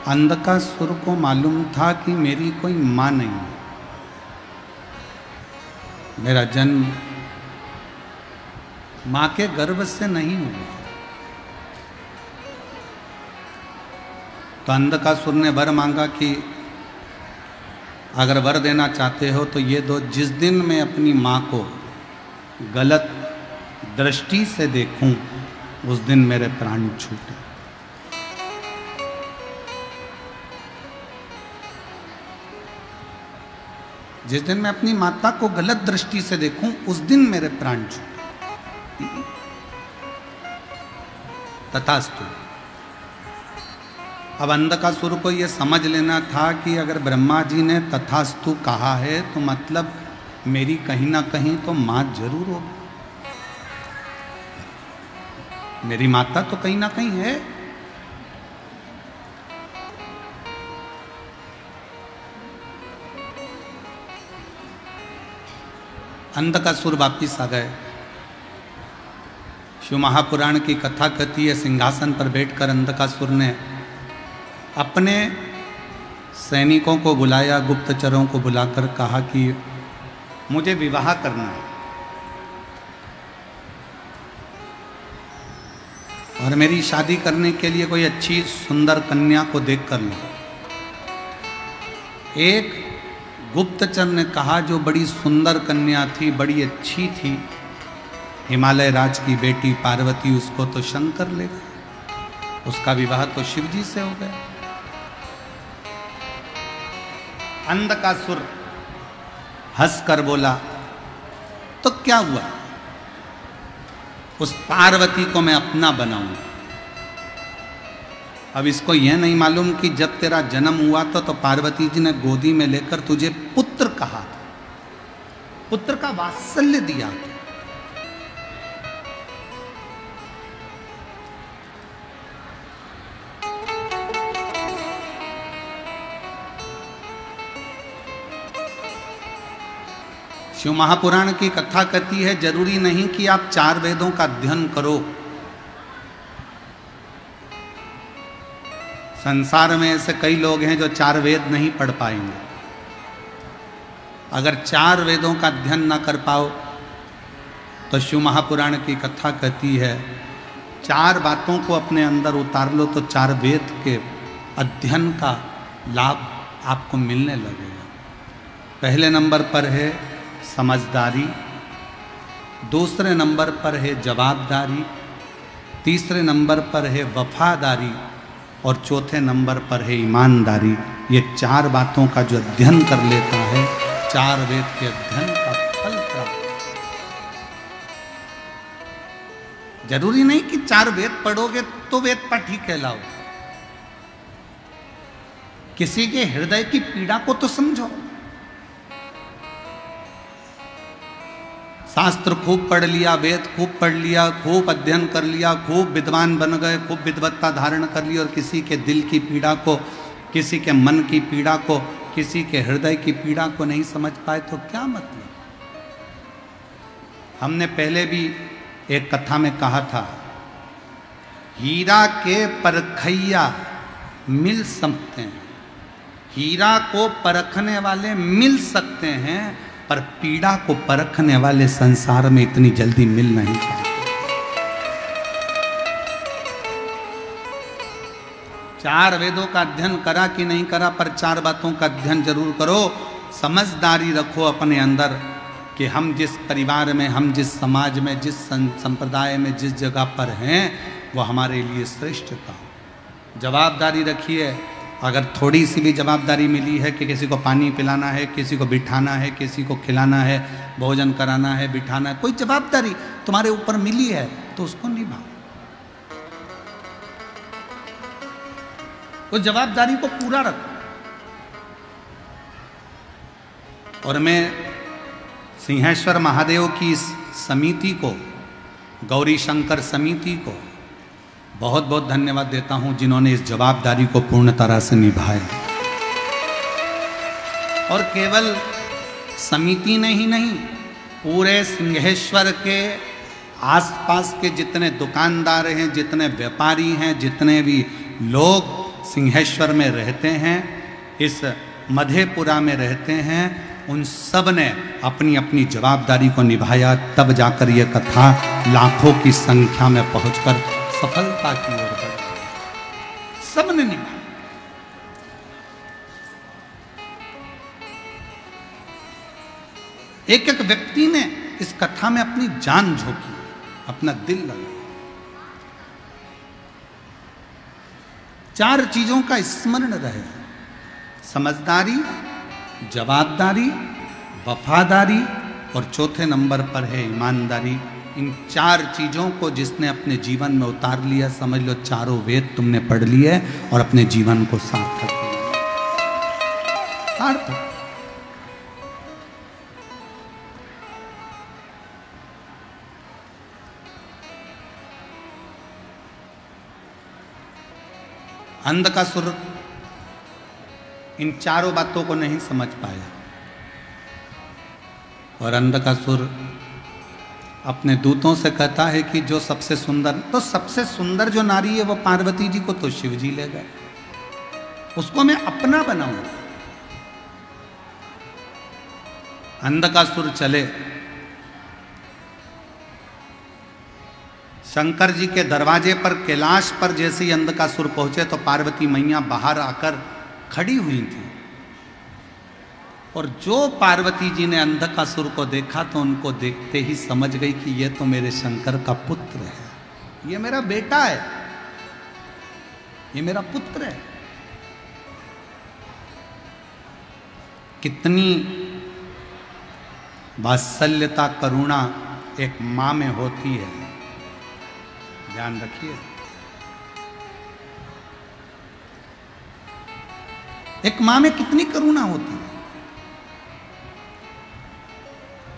अंधकासुर को मालूम था कि मेरी कोई मां नहीं है, मेरा जन्म मां के गर्भ से नहीं हुआ। तो अंधकासुर ने वर मांगा कि अगर वर देना चाहते हो तो ये दो, जिस दिन मैं अपनी मां को गलत दृष्टि से देखूं उस दिन मेरे प्राण छूटे। जिस दिन मैं अपनी माता को गलत दृष्टि से देखूं उस दिन मेरे प्राण छूटे। तथास्तु। अब अंधकासुर को ये समझ लेना था कि अगर ब्रह्मा जी ने तथास्तु कहा है तो मतलब मेरी कहीं ना कहीं तो माँ जरूर होगी, मेरी माता तो कहीं ना कहीं है। अंधकासुर वापिस आ गए। शिव महापुराण की कथा कहती है, सिंहासन पर बैठकर अंधकासुर ने अपने सैनिकों को बुलाया, गुप्तचरों को बुलाकर कहा कि मुझे विवाह करना है और मेरी शादी करने के लिए कोई अच्छी सुंदर कन्या को देख कर लो। एक गुप्तचर ने कहा जो बड़ी सुंदर कन्या थी, बड़ी अच्छी थी, हिमालय राज की बेटी पार्वती, उसको तो शंकर ले गए, उसका विवाह तो शिव जी से हो गया। अंधकासुर हंसकर बोला तो क्या हुआ, उस पार्वती को मैं अपना बनाऊंगा। अब इसको यह नहीं मालूम कि जब तेरा जन्म हुआ तो पार्वती जी ने गोदी में लेकर तुझे पुत्र कहा था, पुत्र का वात्सल्य दिया था। शिव महापुराण की कथा कहती है, जरूरी नहीं कि आप 4 वेदों का अध्ययन करो। संसार में ऐसे कई लोग हैं जो 4 वेद नहीं पढ़ पाएंगे। अगर 4 वेदों का अध्ययन ना कर पाओ तो शिव महापुराण की कथा कहती है 4 बातों को अपने अंदर उतार लो तो 4 वेद के अध्ययन का लाभ आपको मिलने लगेगा। पहले नंबर पर है समझदारी, दूसरे नंबर पर है जवाबदारी, तीसरे नंबर पर है वफादारी और चौथे नंबर पर है ईमानदारी। ये 4 बातों का जो अध्ययन कर लेता है, 4 वेद के अध्ययन का फल प्राप्त। जरूरी नहीं कि 4 वेद पढ़ोगे तो वेद पाठी कहलाओ। किसी के हृदय की पीड़ा को तो समझो। शास्त्र खूब पढ़ लिया, वेद खूब पढ़ लिया, खूब अध्ययन कर लिया, खूब विद्वान बन गए, खूब विद्वत्ता धारण कर ली और किसी के दिल की पीड़ा को, किसी के मन की पीड़ा को, किसी के हृदय की पीड़ा को नहीं समझ पाए तो क्या मतलब। हमने पहले भी एक कथा में कहा था, हीरा के परखैया मिल सकते हैं, हीरा को परखने वाले मिल सकते हैं पर पीड़ा को परखने वाले संसार में इतनी जल्दी मिल नहीं पाते। 4 वेदों का अध्ययन करा कि नहीं करा, पर 4 बातों का अध्ययन जरूर करो। समझदारी रखो अपने अंदर कि हम जिस परिवार में, हम जिस समाज में, जिस संप्रदाय में, जिस जगह पर हैं वो हमारे लिए श्रेष्ठता हो। जवाबदारी रखिए। अगर थोड़ी सी भी जवाबदारी मिली है कि किसी को पानी पिलाना है, किसी को बिठाना है, किसी को खिलाना है, भोजन कराना है, बिठाना है, कोई जवाबदारी तुम्हारे ऊपर मिली है तो उसको निभाओ। उस जवाबदारी को पूरा रखो। और मैं सिंहेश्वर महादेव की इस समिति को, गौरी शंकर समिति को बहुत बहुत धन्यवाद देता हूं जिन्होंने इस जवाबदारी को पूर्ण तरह से निभाया। और केवल समिति ने ही नहीं, पूरे सिंहेश्वर के आसपास के जितने दुकानदार हैं, जितने व्यापारी हैं, जितने भी लोग सिंहेश्वर में रहते हैं, इस मधेपुरा में रहते हैं, उन सब ने अपनी अपनी जवाबदारी को निभाया। तब जाकर यह कथा लाखों की संख्या में पहुंचकर सफलता की ओर बढ़ी। सबने निभाया। एक एक व्यक्ति ने इस कथा में अपनी जान झोंकी, अपना दिल लगाया। 4 चीजों का स्मरण रहे, समझदारी, जवाबदारी, वफादारी और चौथे नंबर पर है ईमानदारी। इन 4 चीजों को जिसने अपने जीवन में उतार लिया, समझ लो चारों वेद तुमने पढ़ लिए और अपने जीवन को सार्थक किया। सार्थक। अंधकासुर इन चारों बातों को नहीं समझ पाया और अंधकासुर अपने दूतों से कहता है कि जो सबसे सुंदर, तो सबसे सुंदर जो नारी है वो पार्वती जी को तो शिव जी ले गए, उसको मैं अपना बनाऊंगा। अंधकासुर चले शंकर जी के दरवाजे पर, कैलाश पर जैसे ही अंधकासुर पहुंचे तो पार्वती मैया बाहर आकर खड़ी हुई थी और जो पार्वती जी ने अंधकासुर को देखा तो उनको देखते ही समझ गई कि ये तो मेरे शंकर का पुत्र है, ये मेरा बेटा है, ये मेरा पुत्र है। कितनी वात्सल्यता करुणा एक मां में होती है, ध्यान रखिए। एक मां में कितनी करुणा होती है।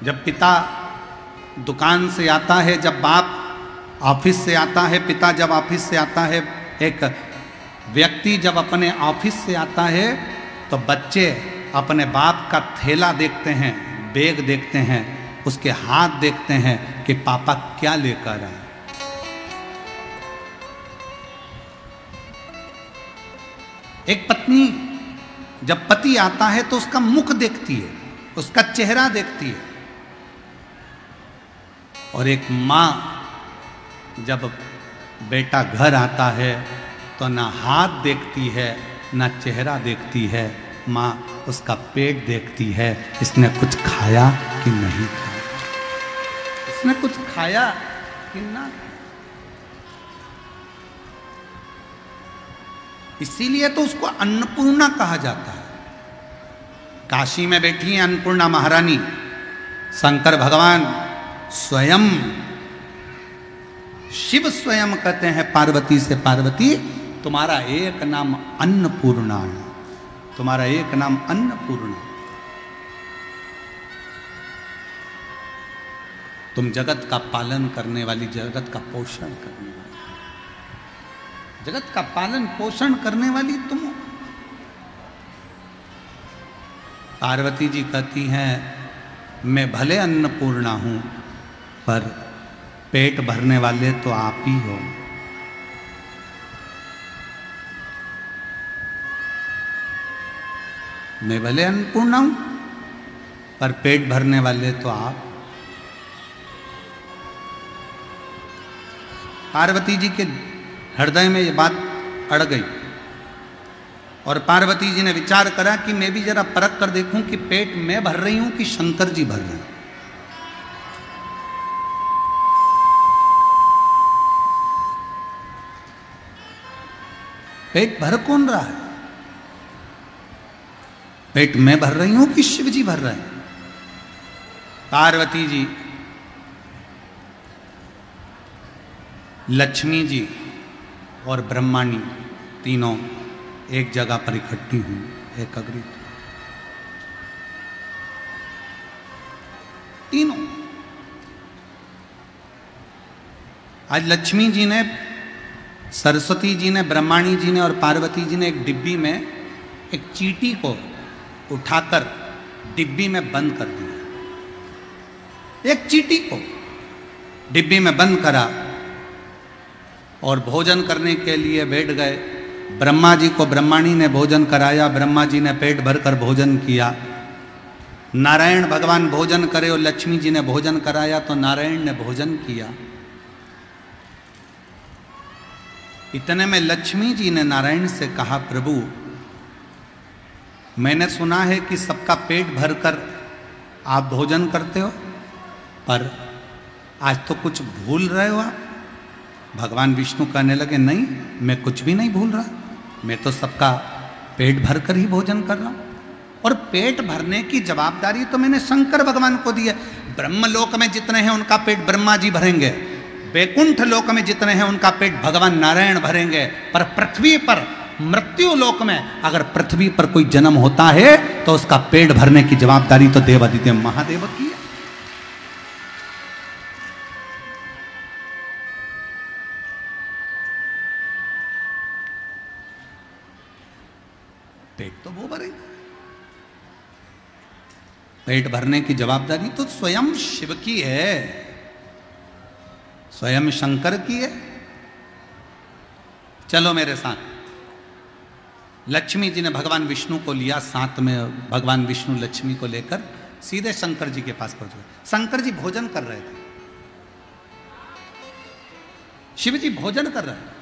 जब पिता दुकान से आता है, जब बाप ऑफिस से आता है, पिता जब ऑफिस से आता है, एक व्यक्ति जब अपने ऑफिस से आता है तो बच्चे अपने बाप का थैला देखते हैं, बैग देखते हैं, उसके हाथ देखते हैं कि पापा क्या लेकर आए। एक पत्नी जब पति आता है तो उसका मुख देखती है, उसका चेहरा देखती है, और एक मां जब बेटा घर आता है तो ना हाथ देखती है ना चेहरा देखती है, मां उसका पेट देखती है, इसने कुछ खाया कि नहीं खाया, इसने कुछ खाया कि ना। इसीलिए तो उसको अन्नपूर्णा कहा जाता है। काशी में बैठी है अन्नपूर्णा महारानी, शंकर भगवान स्वयं, शिव स्वयं कहते हैं पार्वती से, पार्वती तुम्हारा एक नाम अन्नपूर्णा है, तुम्हारा एक नाम अन्नपूर्णा, तुम जगत का पालन करने वाली, जगत का पोषण करने वाली, जगत का पालन पोषण करने वाली तुम। पार्वती जी कहती हैं मैं भले अन्नपूर्णा हूं पर पेट भरने वाले तो आप ही हो। मैं भले अन्नपूर्णा हूं पर पेट भरने वाले तो आप। पार्वती जी के हृदय में ये बात अड़ गई और पार्वती जी ने विचार करा कि मैं भी जरा परख कर देखूं कि पेट मैं भर रही हूं कि शंकर जी भर रहे हैं। पेट भर कौन रहा है? पेट मैं भर रही हूं कि शिव जी भर रहे हैं? पार्वती जी, लक्ष्मी जी और ब्रह्माणी तीनों एक जगह पर इकट्ठी हुई, एकत्रित तीनों। आज लक्ष्मी जी ने, सरस्वती जी ने, ब्रह्माणी जी ने और पार्वती जी ने एक डिब्बी में एक चींटी को उठाकर डिब्बी में बंद कर दिया। एक चींटी को डिब्बी में बंद करा और भोजन करने के लिए बैठ गए। ब्रह्मा जी को ब्रह्माणी ने भोजन कराया, ब्रह्मा जी ने पेट भरकर भोजन किया। नारायण भगवान भोजन करे और लक्ष्मी जी ने भोजन कराया तो नारायण ने भोजन किया। इतने में लक्ष्मी जी ने नारायण से कहा, प्रभु मैंने सुना है कि सबका पेट भरकर आप भोजन करते हो, पर आज तो कुछ भूल रहे हो आप। भगवान विष्णु कहने लगे, नहीं मैं कुछ भी नहीं भूल रहा, मैं तो सबका पेट भरकर ही भोजन कर रहा हूं। और पेट भरने की जवाबदारी तो मैंने शंकर भगवान को दी है। ब्रह्मलोक में जितने हैं उनका पेट ब्रह्मा जी भरेंगे, वैकुंठ लोक में जितने हैं उनका पेट भगवान नारायण भरेंगे, पर पृथ्वी पर मृत्यु लोक में अगर पृथ्वी पर कोई जन्म होता है तो उसका पेट भरने की जवाबदारी तो देवादिदेव महादेव की है। पेट तो वो भरेंगे, पेट भरने की जवाबदारी तो स्वयं शिव की है, स्वयं शंकर की है। चलो मेरे साथ। लक्ष्मी जी ने भगवान विष्णु को लिया साथ में, भगवान विष्णु लक्ष्मी को लेकर सीधे शंकर जी के पास पहुंच गए। शंकर जी भोजन कर रहे थे, शिव जी भोजन कर रहे थे,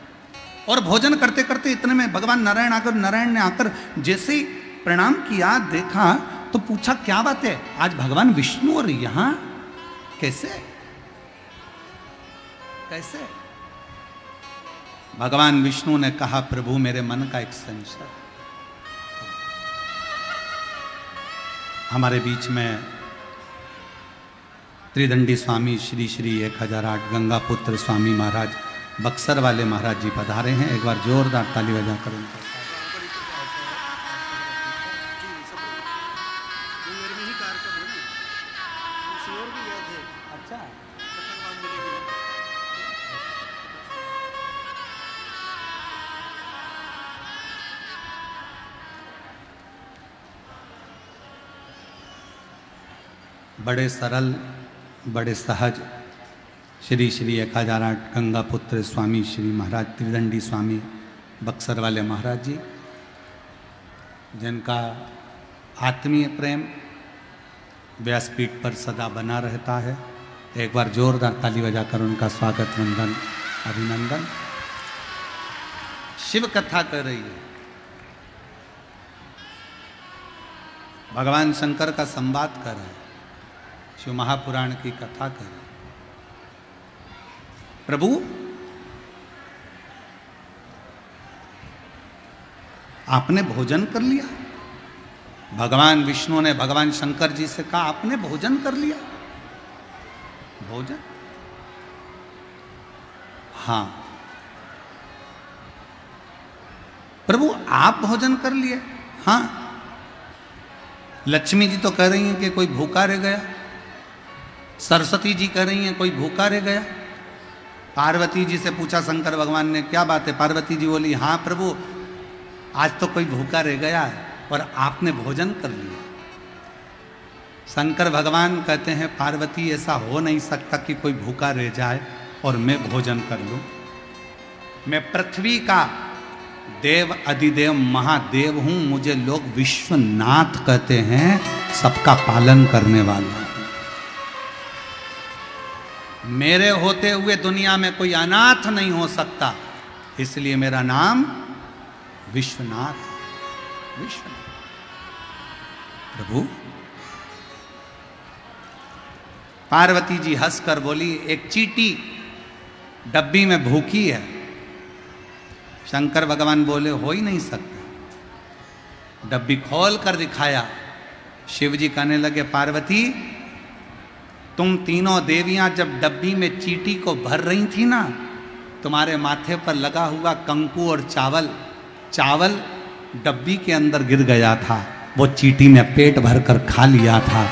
और भोजन करते करते इतने में भगवान नारायण ने आकर जैसे ही प्रणाम किया, देखा तो पूछा क्या बात है, आज भगवान विष्णु और यहां कैसे कैसे? भगवान विष्णु ने कहा, प्रभु मेरे मन का एक संशय, हमारे बीच में त्रिदंडी स्वामी श्री श्री 1008 गंगा पुत्र स्वामी महाराज बक्सर वाले महाराज जी पधारे हैं। एक बार जोरदार ताली बजाकर उनका बड़े सरल, बड़े सहज श्री श्री 1008 गंगा पुत्र स्वामी श्री महाराज त्रिदंडी स्वामी बक्सर वाले महाराज जी, जिनका आत्मीय प्रेम व्यासपीठ पर सदा बना रहता है। एक बार जोरदार ताली बजाकर उनका स्वागत, वंदन, अभिनंदन। शिव कथा कर रही है, भगवान शंकर का संवाद कर रहे हैं, शिव महापुराण की कथा कर रहे हैं। प्रभु आपने भोजन कर लिया? भगवान विष्णु ने भगवान शंकर जी से कहा, आपने भोजन कर लिया? भोजन? हाँ। प्रभु आप भोजन कर लिए? हाँ। लक्ष्मी जी तो कह रही हैं कि कोई भूखा रह गया, सरस्वती जी कह रही हैं कोई भूखा रह गया। पार्वती जी से पूछा शंकर भगवान ने, क्या बात है? पार्वती जी बोली, हाँ प्रभु आज तो कोई भूखा रह गया और आपने भोजन कर लिया। शंकर भगवान कहते हैं, पार्वती ऐसा हो नहीं सकता कि कोई भूखा रह जाए और मैं भोजन कर लूं। मैं पृथ्वी का देव अधिदेव महादेव हूं, मुझे लोग विश्वनाथ कहते हैं, सबका पालन करने वाला। मेरे होते हुए दुनिया में कोई अनाथ नहीं हो सकता, इसलिए मेरा नाम विश्वनाथ। विश्वनाथ प्रभु। पार्वती जी हंसकर बोली, एक चींटी डब्बी में भूखी है। शंकर भगवान बोले, हो ही नहीं सकता। डब्बी खोल कर दिखाया। शिव जी कहने लगे, पार्वती तुम तीनों देवियां जब डब्बी में चींटी को भर रही थी ना, तुम्हारे माथे पर लगा हुआ कंकु और चावल डब्बी के अंदर गिर गया था, वो चींटी ने पेट भर कर खा लिया था।